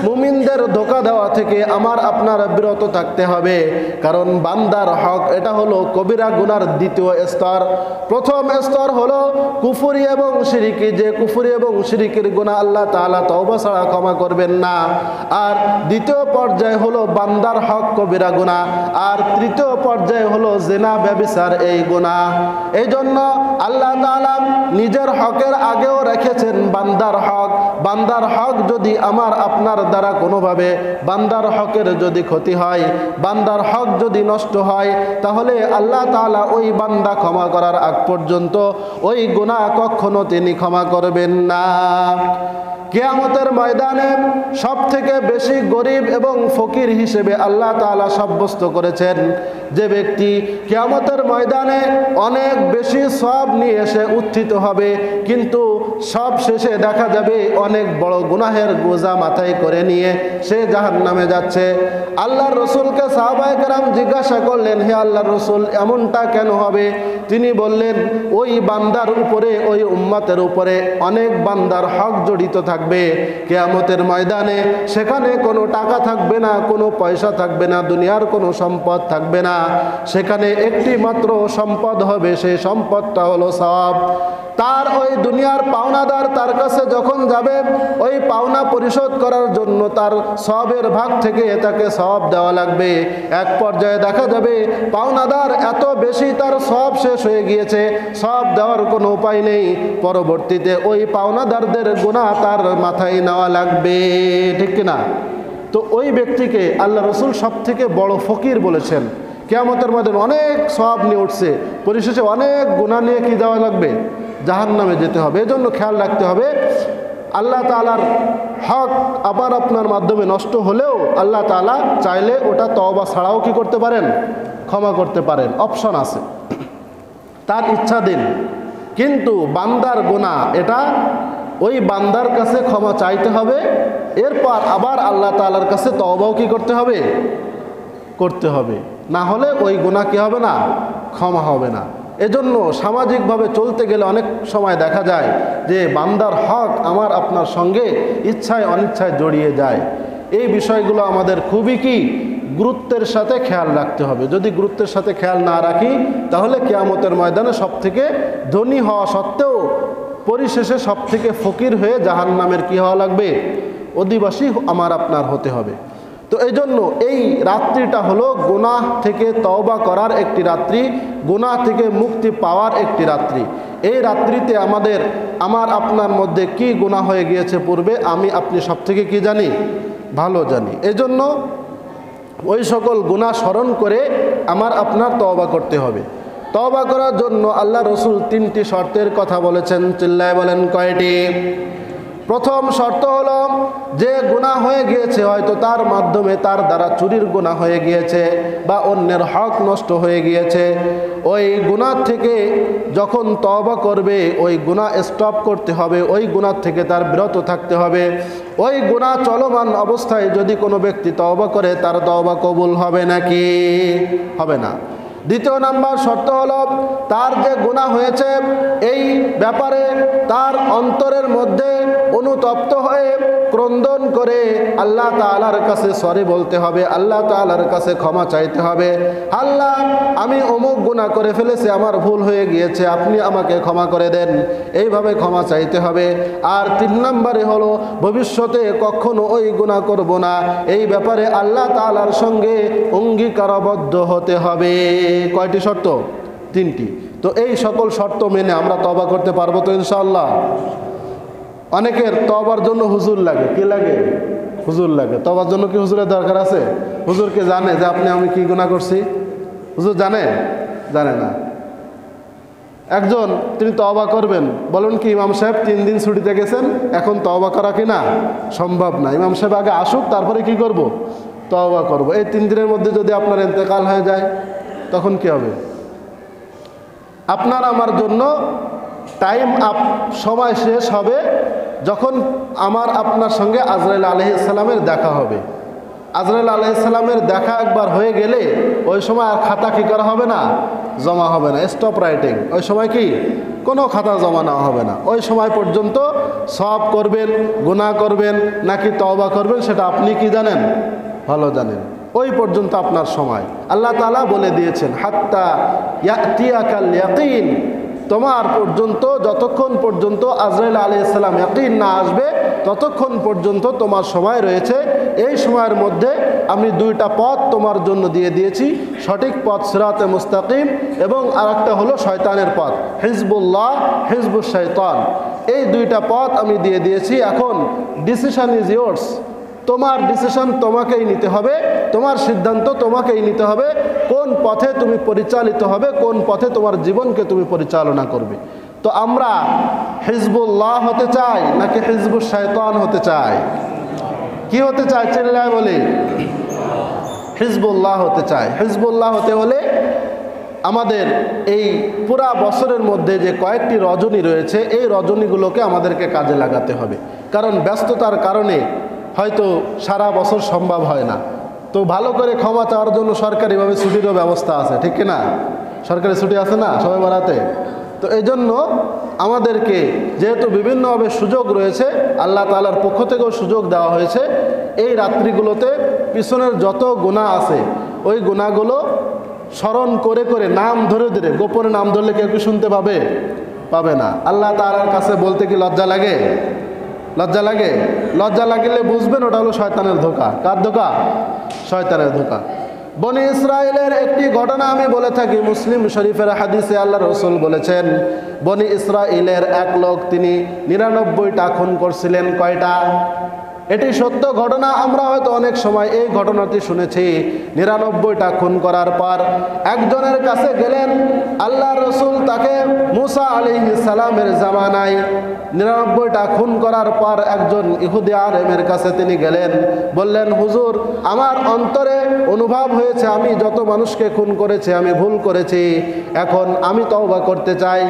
মুমিনদের ধোঁকা দেওয়া থেকে আমার আপনার বিরত থাকতে হবে, কারণ বান্দার হক এটা হলো কবিরা গুনার দ্বিতীয় স্তর। প্রথম স্তর হলো কুফরি এবং শিরিকি, যে কুফরি এবং শিরিকের গুনাহ আল্লাহ তাআলা তওবা ছাড়া ক্ষমা করবেন না। আর দ্বিতীয় পর্যায়ে হলো বান্দার হক কবিরা গুনাহ, আর তৃতীয় পর্যায়ে হলো জিনা ব্যভিচার এই গুনাহ। এই জন্য আল্লাহ তাআলা নিজের হকের আগেও রেখেছেন বান্দার হক। বান্দার হক যদি আমার আপনার দ্বারা কোনোভাবে বান্দার হকের যদি ক্ষতি হয়, বান্দার হক যদি নষ্ট হয়, তাহলে আল্লাহ তাআলা ওই বান্দা ক্ষমা করার আগ পর্যন্ত ওই গুনাহ কখনো তিনি ক্ষমা করবেন না। কিয়ামতের ময়দানে সব থেকে বেশি গরিব এবং ফকির হিসেবে আল্লাহ তাআলা সাব্যস্ত করেছেন যে ব্যক্তি কিয়ামতের ময়দানে অনেক বেশি সওয়াব নিয়ে এসে উত্থিত হবে, কিন্তু সব শেষে দেখা যাবে অনেক বড় গুনাহের বোঝা মাথায় করে নিয়ে সে জাহান্নামে যাচ্ছে। আল্লাহর রসুলকে সাহাবায়ে কেরাম জিজ্ঞাসা করলেন, হে আল্লাহর রসুল, এমনটা কেন হবে? তিনি বললেন, ওই বান্দার উপরে, ওই উম্মতের উপরে অনেক বান্দার হক জড়িত থাকবে কিয়ামতের ময়দানে। সেখানে কোনো টাকা থাকবে না, কোনো পয়সা থাকবে না, দুনিয়ার কোনো সম্পদ থাকবে না। সেখানে একটি মাত্র সম্পদ হবে, সেই সম্পদটা হলো সওয়াব। তার ওই দুনিয়ার পাওনাদার তার কাছে যখন যাবে ওই পাওনা পরিশোধ করার জন্য তার সওয়াবের ভাগ থেকে তাকে সওয়াব দেওয়া লাগবে। এক পর্যায়ে দেখা যাবে পাওনাদার এত বেশি তার সওয়াব শেষ হয়ে গিয়েছে, সওয়াব দেওয়ার কোনো উপায় নেই। পরবর্তীতে ওই পাওনাদারদের গুনাহ তার মাথায় নেওয়া লাগবে, ঠিক কিনা? তো ওই ব্যক্তিকে আল্লাহ রসুল সব থেকে বড় ফকির বলেছেন। কিয়ামতের ময়দানে অনেক সওয়াব নিয়ে উঠছে, পরিশেষে অনেক গুনাহ নিয়ে কি দেওয়া লাগবে? জাহান্নামে যেতে হবে। এজন্য খেয়াল রাখতে হবে, আল্লাহ তাআলার হক আবার আপনার মাধ্যমে নষ্ট হলেও আল্লাহ তাআলা চাইলে ওটা তওবা ছাড়াও কি করতে পারেন? ক্ষমা করতে পারেন, অপশন আছে, তার ইচ্ছা দিন। কিন্তু বান্দার গুনাহ এটা ওই বান্দার কাছে ক্ষমা চাইতে হবে, এরপর আবার আল্লাহ তাআলার কাছে তওবাও কি করতে হবে? করতে হবে। না হলে ওই গুনাহ কি হবে না? ক্ষমা হবে না। এজন্য সামাজিকভাবে চলতে গেলে অনেক সময় দেখা যায় যে বান্দার হক আমার আপনার সঙ্গে ইচ্ছায় অনিচ্ছায় জড়িয়ে যায়। এই বিষয়গুলো আমাদের খুবই কি গুরুত্বের সাথে খেয়াল রাখতে হবে। যদি গুরুত্বের সাথে খেয়াল না রাখি তাহলে কিয়ামতের ময়দানে সবথেকে ধনী হওয়া সত্ত্বেও পরিশেষে সবথেকে ফকির হয়ে জাহান্নামের কি হওয়া লাগবে? অধিবাসী আমার আপনার হতে হবে। তো এই জন্য এই রাত্রিটা হলো গুনাহ থেকে তওবা করার একটি রাত্রি, গুনাহ থেকে মুক্তি পাওয়ার একটি রাত্রি। এই রাত্রিতে আমার আপনার মধ্যে কি গুনাহ হয়ে গিয়েছে পূর্বে আমি আপনি সব থেকে কি জানি? ভালো জানি। এজন্য ওই সকল গুনাহ স্মরণ করে আমার আপনার তওবা করতে হবে। তওবা করার জন্য আল্লাহ রসুল 3টি শর্তের কথা বলেছেন। চিল্লায় বলেন কয়টি? প্রথম শর্ত হলো যে গুনাহ হয়ে গিয়েছে, হয়তো তার মাধ্যমে তার দ্বারা চুরির গুনাহ হয়ে গিয়েছে বা অন্যের হক নষ্ট হয়ে গিয়েছে, ওই গুনাহ থেকে যখন তওবা করবে ওই গুনাহ স্টপ করতে হবে, ওই গুনাহ থেকে তার বিরত থাকতে হবে। ওই গুনাহ চলমান অবস্থায় যদি কোনো ব্যক্তি তওবা করে তার তওবা কবুল হবে নাকি? হবে না। দ্বিতীয় নাম্বার শর্ত হলো তার যে গুনাহ হয়েছে এই ব্যাপারে তার অন্তরের মধ্যে অনুতপ্ত হয়ে ক্রন্দন করে আল্লাহ তাআলার কাছে সরি বলতে হবে, আল্লাহ তাআলার কাছে ক্ষমা চাইতে হবে। আল্লাহ, আমি অমুক গুনাহ করে ফেলেছি, আমার ভুল হয়ে গিয়েছে, আপনি আমাকে ক্ষমা করে দেন, এইভাবে ক্ষমা চাইতে হবে। আর 3 নম্বরে হলো ভবিষ্যতে কখনো ওই গুনাহ করব না, এই ব্যাপারে আল্লাহ তাআলার সঙ্গে অঙ্গীকারবদ্ধ হতে হবে। কয়টি শর্ত? 3টি। তো এই সকল শর্ত মেনে আমরা তওবা করতে পারবো তো ইনশাআল্লাহ? অনেকের তওবার জন্য হুজুর লাগে। কি লাগে? হুজুর লাগে। তওবার জন্য কি হুজুরের দরকার আছে? হুজুরকে জানে যে আমি কি গুনাহ করছি? হুজুর জানে? জানে না। একজন তিনি তওবা করবেন, বলুন কি ইমাম সাহেব 3 দিন ছুটিতে গেছেন, এখন তওবা করা কি না সম্ভব না। ইমাম সাহেব আগে আসুক, তারপরে কি করব? তওবা করব। এই 3 দিনের মধ্যে যদি আপনার ইন্তেকাল হয়ে যায় তখন কি হবে? আপনার আমার জন্য টাইম আপ, সময় শেষ হবে যখন আমার আপনার সঙ্গে আজরাইল আলাইহিস সালামের দেখা হবে। আজরাইল আলাইহিস সালামের দেখা একবার হয়ে গেলে ওই সময় আর খাতা কি করা হবে না? জমা হবে না, স্টপ রাইটিং। ওই সময় কি কোনো খাতা জমা নেওয়া হবে না। ওই সময় পর্যন্ত সওয়াব করবেন, গুনাহ করবেন নাকি তওবা করবেন সেটা আপনি কি জানেন? ভালো জানেন। ওই পর্যন্ত আপনার সময়। আল্লাহ তাআলা বলে দিয়েছেন হাত্তা ইয়াতিয়াকাল ইয়াকিন, তোমার পর্যন্ত যতক্ষণ পর্যন্ত আজরাইল আলাইহিস সালাম ইয়াকিন না আসবে ততক্ষণ পর্যন্ত তোমার সময় রয়েছে। এই সময়ের মধ্যে আমি 2টা পথ তোমার জন্য দিয়ে দিয়েছি, সঠিক পথ সিরাতে মুস্তাকিম এবং আরেকটা হলো শয়তানের পথ, হিজবুল্লাহ হিজবুশ শয়তান। এই 2টা পথ আমি দিয়ে দিয়েছি। এখন ডিসিশন ইজ ইয়োর্স। তোমার ডিসিশন তোমাকেই নিতে হবে, তোমার সিদ্ধান্ত তোমাকেই নিতে হবে কোন পথে তুমি পরিচালিত হবে, কোন পথে তোমার জীবনকে তুমি পরিচালনা করবে। তো আমরা হিজবুল্লাহ হতে চাই নাকি হিজবুশ শয়তান হতে চাই? কি হতে চাই? চিল্লায় বলি হিজবুল্লাহ হতে চাই। হিজবুল্লাহ হতে হলে আমাদের এই পুরা বছরের মধ্যে যে কয়েকটি রজনী রয়েছে এই রজনীগুলোকে আমাদেরকে কাজে লাগাতে হবে। কারণ ব্যস্ততার কারণে হয়তো সারা বছর সম্ভব হয় না। তো ভালো করে ক্ষমা চাওয়ার জন্য সরকারিভাবে ছুটিরও ব্যবস্থা আছে, ঠিক কিনা? সরকারি ছুটি আছে না সবাই বাড়াতে। তো এই জন্য আমাদেরকে যেহেতু বিভিন্নভাবে সুযোগ রয়েছে, আল্লাহ তাআলার পক্ষ থেকেও সুযোগ দেওয়া হয়েছে, এই রাত্রিগুলোতে পিছনের যত গুনাহ আছে ওই গুনাহগুলো স্মরণ করে করে নাম ধরে ধরে, গোপনে নাম ধরলে কেউ কি শুনতে পাবে? পাবে না। আল্লাহ তাআলার কাছে বলতে কি লজ্জা লাগে? লজ্জা লাগে? লজ্জা লাগলে বুঝবেন ওটা হলো শয়তানের ধোঁকা। কার ধোঁকা? শয়তানের ধোঁকা। বনি ইসরায়েলের একটি ঘটনা আমি বলে থাকি, মুসলিম শরীফের হাদিসে আল্লাহ রসুল বলেছেন, বনি ইসরায়েলের এক লোক তিনি 99টা খুন করছিলেন। কয়টা? এটি সত্য ঘটনা। আমরা হয়তো অনেক সময় এই ঘটনাটি শুনেছি। 99টা খুন করার পর একজনের কাছে গেলেন, আল্লাহ রসুল তাকে মুসা আলাইহিস সালামের জামানায় 99টা খুন করার পর একজন ইহুদি আলেমের কাছে তিনি গেলেন, বললেন, হুজুর, আমার অন্তরে অনুভব হয়েছে আমি যত মানুষকে খুন করেছি আমি ভুল করেছি, এখন আমি তওবা করতে চাই।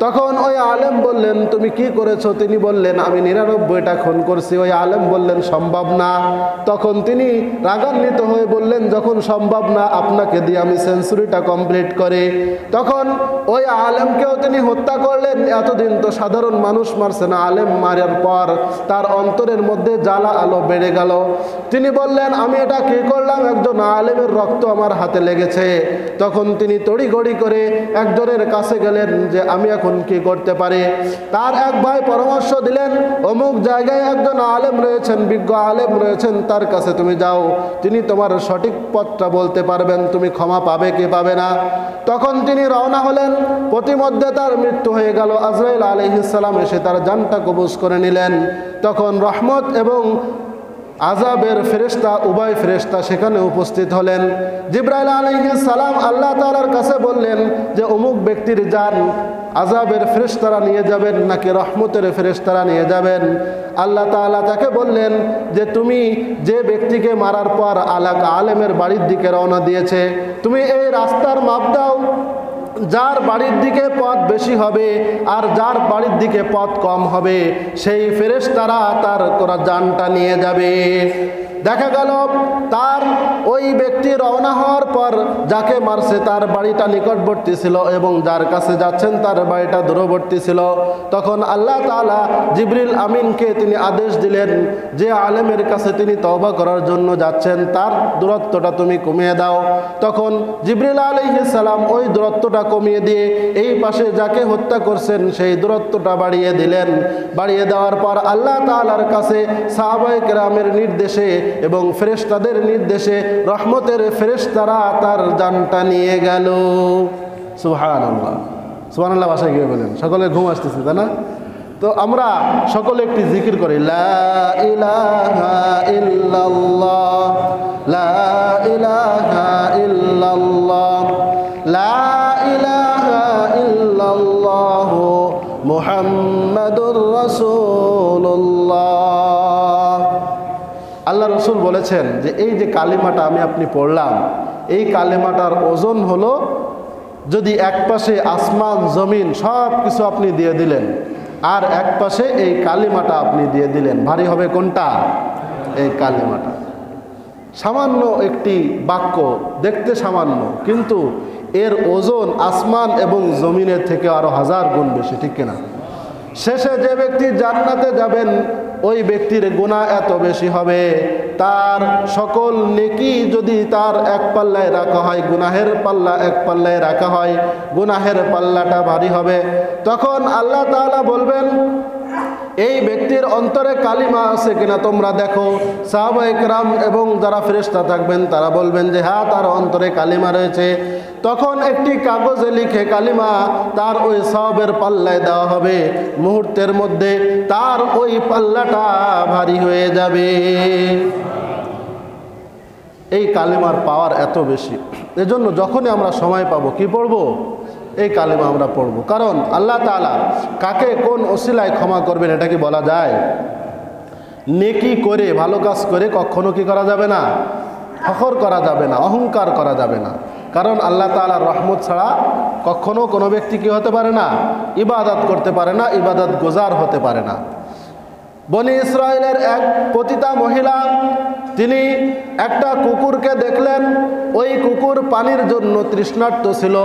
তখন ওই আলেম বললেন, তুমি কি করেছো? তিনি বললেন, আমি 99টা খুন করছি। ওই আলেম বললেন, সম্ভব না। তখন তিনি রাগান্বিত হয়ে বললেন, যখন সম্ভব না, আপনাকে দিয়ে আমি সেঞ্চুরিটা কমপ্লিট করে। তখন ওই আলেমকেও তিনি হত্যা করলেন। এতদিন তো সাধারণ মানুষ মারছে না, আলেম মারার পর তার অন্তরের মধ্যে জ্বালা আলো বেড়ে গেল। তিনি বললেন, আমি এটা কি করলাম? একজন আলেমের রক্ত আমার হাতে লেগেছে। তখন তিনি তড়িঘড়ি করে একজনের কাছে গেলেন যে আমি এখন কি করতে পারি। তার এক ভাই পরামর্শ দিলেন, অমুক জায়গায় একজন আলেম রয়েছেন, বিজ্ঞ আলেম রয়েছেন, তার কাছে তুমি যাও, তিনি তোমার সঠিক পথটা বলতে পারবেন, তুমি ক্ষমা পাবে কি পাবে না। তখন তিনি রওনা হলেন। প্রতিমধ্যে তার মৃত্যু হয়ে গেল। আজরাইল আলাইহিস সালাম এসে তার জানটা কবজ করে নিলেন। তখন রহমত এবং আযাবের ফেরেশতা, উভয় ফেরেশতা সেখানে উপস্থিত হলেন। জিবরাইল আলাইহিস সালাম আল্লাহ তাআলার কাছে বললেন যে অমুক ব্যক্তির জান আযাবের ফেরেশতারা নিয়ে যাবেন নাকি রহমতের ফেরেশতারা নিয়ে যাবেন? আল্লাহ তাআলা তাকে বললেন যে তুমি যে ব্যক্তিকে মারার পর আলেমের বাড়ির দিকে রওনা দিয়েছে, তুমি এই রাস্তার মাপ দাও, যার বাড়ির দিকে পথ বেশি হবে আর যার বাড়ির দিকে পথ কম হবে সেই ফেরেশতারা তার জানটা নিয়ে যাবে। দেখা গেল তার ওই ব্যক্তি রওনা হওয়ার পর যাকে মারছে তার বাড়িটা নিকটবর্তী ছিল এবং যার কাছে যাচ্ছেন তার বাড়িটা দূরবর্তী ছিল। তখন আল্লাহ তাআলা জিবরিল আমিনকে তিনি আদেশ দিলেন যে আলেমের কাছে তিনি তওবা করার জন্য যাচ্ছেন তার দূরত্বটা তুমি কমিয়ে দাও। তখন জিবরিল আলাইহিস সালাম ওই দূরত্বটা কমিয়ে দিয়ে এই পাশে যাকে হত্যা করছেন সেই দূরত্বটা বাড়িয়ে দিলেন। বাড়িয়ে দেওয়ার পর আল্লাহ তাআলার কাছে সাহাবায়ে কেরামের নির্দেশে এবং ফেরেশতাদের নির্দেশে রহমতের ফেরেশতারা তার জানটা নিয়ে গেল। সুবহানাল্লাহ। সুবহানাল্লাহ ভাষায় গিয়ে বলেন, সকলে ঘুম আসতেছে তাই না? তো আমরা সকলে একটি জিকির করি, লা ইলাহা ইল্লাল্লাহ, লা ইলাহা ইল্লাল্লাহ, লা ইলাহা ইল্লাল্লাহ, মুহাম্মাদুর রাসূলুল্লাহ। আল্লাহ রসুল বলেছেন যে এই যে কালিমাটা আমি আপনি পড়লাম, এই কালিমাটার ওজন হলো যদি এক পাশে আসমান জমিন সব কিছু আপনি দিয়ে দিলেন আর এক পাশে এই কালিমাটা আপনি দিয়ে দিলেন, ভারী হবে কোনটা? এই কালিমাটা। সামান্য একটি বাক্য, দেখতে সামান্য, কিন্তু এর ওজন আসমান এবং জমিনের থেকে আরো 1000 গুণ বেশি, ঠিক কিনা? শেষে যে ব্যক্তি জান্নাতে যাবেন ওই ব্যক্তির গুনাহ এত বেশি হবে, তার সকল নেকি যদি তার এক পাল্লায় রাখা হয়, গুনাহের পাল্লা এক পাল্লায় রাখা হয়, গুনাহের পাল্লাটা ভারী হবে। তখন আল্লাহ তাআলা বলবেন, এই ব্যক্তির অন্তরে কালিমা আছে কিনা তোমরা দেখো। সাহাবায়ে কেরাম এবং যারা ফেরেশতা থাকবেন তারা বলবেন যে হ্যাঁ, তার অন্তরে কালিমা রয়েছে। তখন একটি কাগজে লিখে কালিমা তার ওই সওয়াবের পাল্লায় দেওয়া হবে। মুহূর্তের মধ্যে তার ওই পাল্লাটা ভারী হয়ে যাবে। এই কালিমার পাওয়ার এত বেশি, এজন্য যখনই আমরা সময় পাবো কি পড়বো? এই কালিমা আমরা পড়বো। কারণ আল্লাহ তাআলা কাকে কোন ওসিলায় ক্ষমা করবেন এটা কি বলা যায়? নেকি করে, ভালো কাজ করে কখনো কি করা যাবে না? ফখর করা যাবে না, অহংকার করা যাবে না। কারণ আল্লাহ তাআলার রহমত ছাড়া কখনো কোনো ব্যক্তি কি হতে পারে না? ইবাদত করতে পারে না, ইবাদত গুজার হতে পারে না। বনি ইসরায়েলের এক পতিতা মহিলা, তিনি একটা কুকুরকে দেখলেন। ওই কুকুর পানির জন্য তৃষ্ণার্ত ছিল,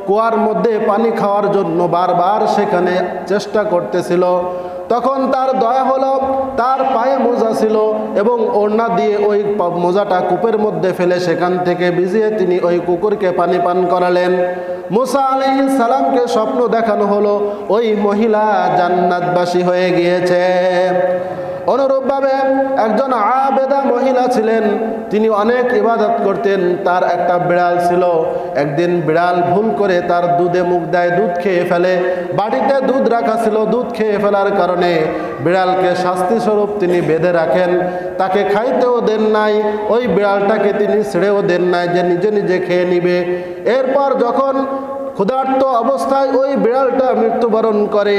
কুয়ার মধ্যে পানি খাওয়ার জন্য বারবার সেখানে চেষ্টা করতেছিল। তখন তার দয়া হলো, তার পায়ে মোজা ছিল এবং ওড়না দিয়ে ওই মোজাটা কূপের মধ্যে ফেলে সেখান থেকে ভিজিয়ে তিনি ওই কুকুরকে পানি পান করালেন। মুসা আলাইহিস সালামকে স্বপ্ন দেখানো হলো ওই মহিলা জান্নাতবাসী হয়ে গিয়েছে। অনুরূপভাবে একজন আবেদা মহিলা ছিলেন, তিনি অনেক ইবাদত করতেন। তার একটা বিড়াল ছিল। একদিন বিড়াল ভুল করে তার দুধে মুখ দেয়, দুধ খেয়ে ফেলে। বাড়িতে দুধ রাখা ছিল, দুধ খেয়ে ফেলার কারণে বিড়ালকে শাস্তি স্বরূপ তিনি বেঁধে রাখেন। তাকে খাইতেও দেন নাই, ওই বিড়ালটাকে তিনি ছেড়েও দেন নাই যে নিজে নিজে খেয়ে নিবে। এরপর যখন ক্ষুধার্ত অবস্থায় ওই বিড়ালটা মৃত্যুবরণ করে,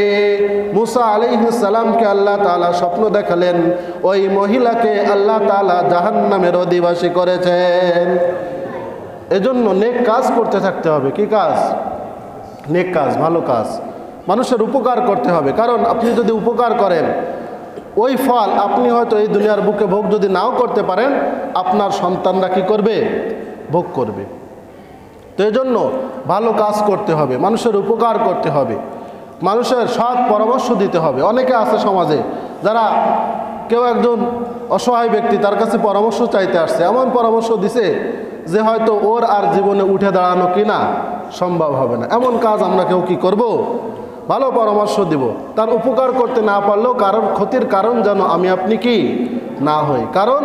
মুসা আলাইহিস সালামকে আল্লাহ তাআলা স্বপ্ন দেখালেন, ওই মহিলাকে আল্লাহ তাআলা জাহান্নামের অধিবাসী করেছেন। এজন্য নেক কাজ করতে থাকতে হবে। কি কাজ? নেক কাজ, ভালো কাজ, মানুষের উপকার করতে হবে। কারণ আপনি যদি উপকার করেন, ওই ফল আপনি হয়তো এই দুনিয়ার বুকে ভোগ যদি নাও করতে পারেন, আপনার সন্তানরা কি করবে? ভোগ করবে। তো এই জন্য ভালো কাজ করতে হবে, মানুষের উপকার করতে হবে, মানুষের সৎ পরামর্শ দিতে হবে। অনেকে আছে সমাজে যারা, কেউ একজন অসহায় ব্যক্তি তার কাছে পরামর্শ চাইতে আসছে, এমন পরামর্শ দিছে যে হয়তো ওর আর জীবনে উঠে দাঁড়ানো কিনা সম্ভব হবে না। এমন কাজ আমরা কেউ কি করব? ভালো পরামর্শ দিব। তার উপকার করতে না পারলেও কারোর ক্ষতির কারণ যেন আমি আপনি কি না হই। কারণ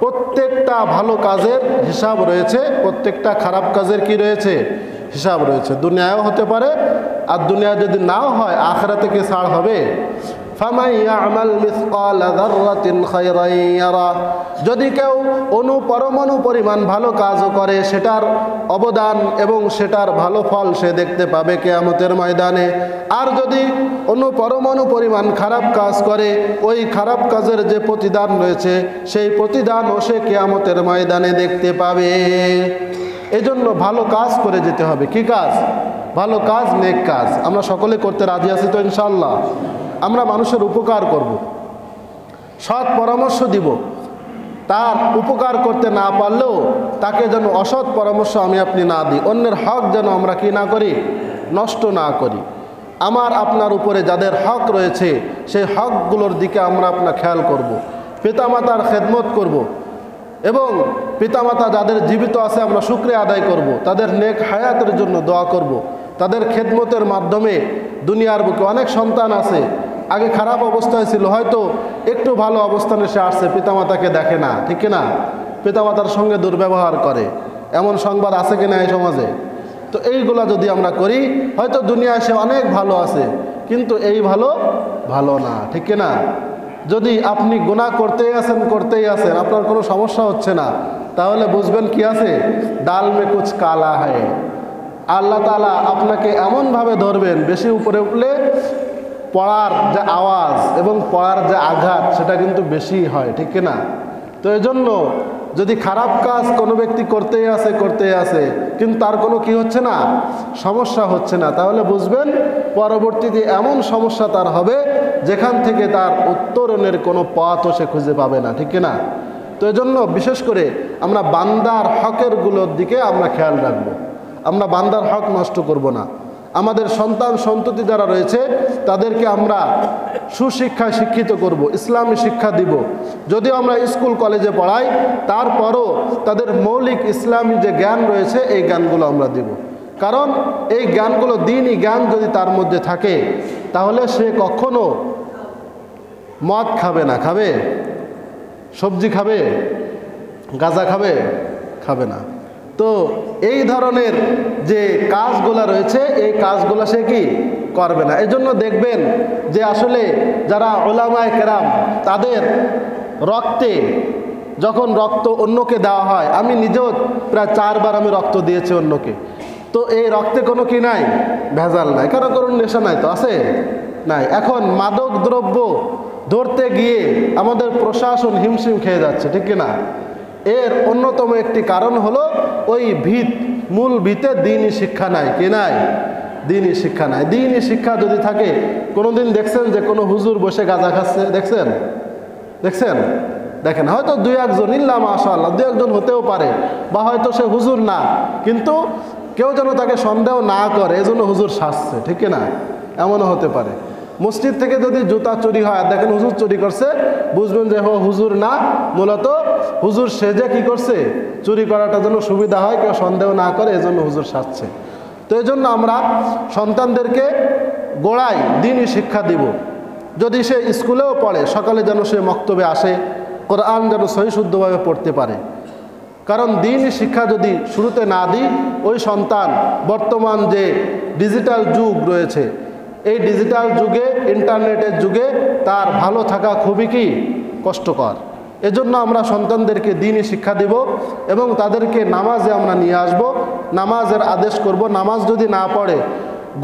প্রত্যেকটা ভালো কাজের হিসাব রয়েছে, প্রত্যেকটা খারাপ কাজের কি রয়েছে? হিসাব রয়েছে। দুনিয়ায়ও হতে পারে, আর দুনিয়া যদি নাও হয় আখিরাতে কি ছাড় হবে? ফামান ইয়ামাল মিসকালা যাররাতিন খায়রান ইয়ারা, যদি কেউ পরমাণু পরিমাণ ভালো কাজও করে, সেটার অবদান এবং সেটার ভালো ফল সে দেখতে পাবে কিয়ামতের ময়দানে। আর যদি পরমাণু পরিমাণ খারাপ কাজ করে, ওই খারাপ কাজের যে প্রতিদান রয়েছে সেই প্রতিদানও সে কিয়ামতের ময়দানে দেখতে পাবে। এজন্য ভালো কাজ করে যেতে হবে। কি কাজ? ভালো কাজ, নেক কাজ। আমরা সকলে করতে রাজি আছি তো ইনশাআল্লাহ? আমরা মানুষের উপকার করব, সৎ পরামর্শ দিব। তার উপকার করতে না পারলেও তাকে যেন অসৎ পরামর্শ আমি আপনি না দিই। অন্যের হক যেন আমরা কি না করি? নষ্ট না করি। আমার আপনার উপরে যাদের হক রয়েছে সেই হকগুলোর দিকে আমরা আপনার খেয়াল করব। পিতামাতার খেদমত করব, এবং পিতামাতা যাদের জীবিত আছে আমরা শুকরিয়া আদায় করব। তাদের নেক হায়াতের জন্য দোয়া করব। তাদের খেদমতের মাধ্যমে দুনিয়ার বুকে অনেক সন্তান আছে, আগে খারাপ অবস্থায় ছিল, হয়তো একটু ভালো অবস্থানে সে আসছে, পিতামাতাকে দেখে না, ঠিক না? পিতামাতার সঙ্গে দুর্ব্যবহার করে, এমন সংবাদ আছে কিনা এই সমাজে? তো এইগুলা যদি আমরা করি, হয়তো দুনিয়ায় সে অনেক ভালো আছে, কিন্তু এই ভালো না, ঠিক না? যদি আপনি গুনাহ করতেই আছেন, আপনার কোনো সমস্যা হচ্ছে না, তাহলে বুঝবেন কি আছে? ডাল মে কুছ কালা হ্যায়। আল্লাহ তাআলা আপনাকে এমনভাবে ধরবেন, বেশি উপরে উঠলে পড়ার যে আওয়াজ এবং পড়ার যে আঘাত সেটা কিন্তু বেশি হয়, ঠিক না? তো এই জন্য যদি খারাপ কাজ কোনো ব্যক্তি করতেই আছে কিন্তু তার কোনো কি হচ্ছে না? সমস্যা হচ্ছে না, তাহলে বুঝবেন পরবর্তীতে এমন সমস্যা তার হবে যেখান থেকে তার উত্তরণের কোনো পথও সে খুঁজে পাবে না, ঠিক না? তো এই জন্য বিশেষ করে আমরা বান্দার হকের গুলোর দিকে আমরা খেয়াল রাখবো। আমরা বান্দার হক নষ্ট করব না। আমাদের সন্তান সন্ততি যারা রয়েছে তাদেরকে আমরা সুশিক্ষায় শিক্ষিত করব, ইসলামী শিক্ষা দিব। যদিও আমরা স্কুল কলেজে পড়াই, তারপরও তাদের মৌলিক ইসলামী যে জ্ঞান রয়েছে এই জ্ঞানগুলো আমরা দিব। কারণ এই জ্ঞানগুলো, দ্বীনি জ্ঞান যদি তার মধ্যে থাকে, তাহলে সে কখনো মদ খাবে না। খাবে? সবজি খাবে? গাঁজা খাবে না। তো এই ধরনের যে কাজগুলো রয়েছে এই কাজগুলো সে কি করবে না। এই জন্য দেখবেন যে আসলে যারা উলামায়ে কেরাম, তাদের রক্তে যখন রক্ত অন্যকে দেওয়া হয়, আমি নিজেও প্রায় 4 বার আমি রক্ত দিয়েছি অন্যকে, তো এই রক্তে কোনো কি নাই? ভেজাল নাই। কারো কোনো নেশা নাই তো? আছে? নাই। এখন মাদক দ্রব্য ধরতে গিয়ে আমাদের প্রশাসন হিমশিম খেয়ে যাচ্ছে, ঠিক কিনা? এর অন্যতম একটি কারণ হলো ওই মূল ভিতে দ্বীনি শিক্ষা নাই। কি নাই? দ্বীনি শিক্ষা নাই। দ্বীনি শিক্ষা যদি থাকে, কোনোদিন দেখছেন যে কোনো হুজুর বসে গাঁজা খাচ্ছে? দেখছেন? দেখেন, হয়তো 2-1 ইল্লা মাশাআল্লাহ 2-1 হতেও পারে, বা হয়তো সে হুজুর না, কিন্তু কেউ যেন তাকে সন্দেহ না করে এজন্য হুজুর শাসছে, ঠিক না? এমনও হতে পারে। মসজিদ থেকে যদি জুতা চুরি হয়, দেখেন হুজুর চুরি করছে, বুঝবেন যে হুজুর না, মূলত হুজুর সেজে কি করছে? চুরি করাটা যেন সুবিধা হয়, কেউ সন্দেহ না করে, এজন্য হুজুর সাজছে। তো এই জন্য আমরা সন্তানদেরকে গোড়ায় দ্বীনি শিক্ষা দিব। যদি সে স্কুলেও পড়ে, সকালে যেন সে মক্তবে আসে, কোরআন যেন সহিশুদ্ধভাবে পড়তে পারে। কারণ দ্বীনি শিক্ষা যদি শুরুতে না দিই, ওই সন্তান বর্তমান যে ডিজিটাল যুগ রয়েছে, এই ডিজিটাল যুগে, ইন্টারনেটের যুগে তার ভালো থাকা খুবই কি কষ্টকর। এজন্য আমরা সন্তানদেরকে দ্বীনি শিক্ষা দিব এবং তাদেরকে নামাজে আমরা নিয়ে আসব, নামাজের আদেশ করব। নামাজ যদি না পড়ে,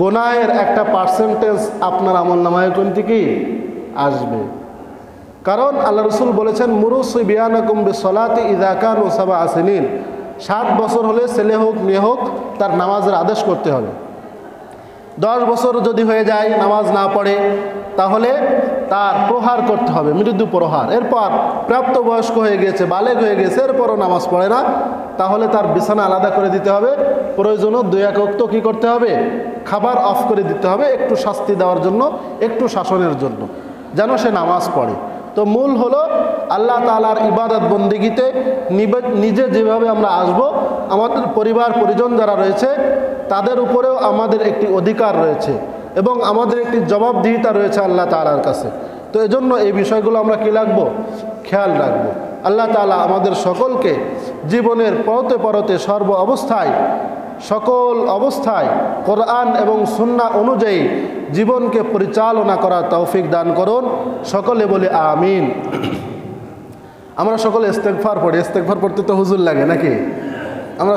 গুনাহের একটা পার্সেন্টেজ আপনার আমলনামায় কোনটি কি আসবে। কারণ আল্লাহ রসুল বলেছেন, মুরু সিবিয়ানাকুম বিসসালাতি ইযা কানু সাবআ সিনিন, 7 বছর হলে ছেলে হোক মেয়ে হোক তার নামাজের আদেশ করতে হবে। 10 বছর যদি হয়ে যায় নামাজ না পড়ে, তাহলে তার প্রহার করতে হবে, মৃদু প্রহার। এরপর প্রাপ্তবয়স্ক হয়ে গেছে, বালেগ হয়ে গেছে, এরপরও নামাজ পড়ে না, তাহলে তার বিছানা আলাদা করে দিতে হবে। প্রয়োজনও 2-1 ওয়াক্ত কী করতে হবে, খাবার অফ করে দিতে হবে, একটু শাস্তি দেওয়ার জন্য, একটু শাসনের জন্য, যেন সে নামাজ পড়ে। তো মূল হলো আল্লাহ তাআলার ইবাদত বন্দিগিতে নিজে যেভাবে আমরা আসব, আমাদের পরিবার পরিজন যারা রয়েছে তাদের উপরেও আমাদের একটি অধিকার রয়েছে এবং আমাদের একটি জবাবদিহিতা রয়েছে আল্লাহ তাআলার কাছে। তো এজন্য এই বিষয়গুলো আমরা কি রাখবো, খেয়াল রাখবো। আল্লাহ তাআলা আমাদের সকলকে জীবনের পরতে পরতে সর্ব অবস্থায়, সকল অবস্থায় কোরআন এবং সুন্নাহ অনুযায়ী জীবনকে পরিচালনা করার তৌফিক দান করুন। সকলে বলি আমিন। আমরা সকলে ইস্তেগফার পড়ি। ইস্তেগফার পড়তে তো হুজুর লাগে নাকি? আমরা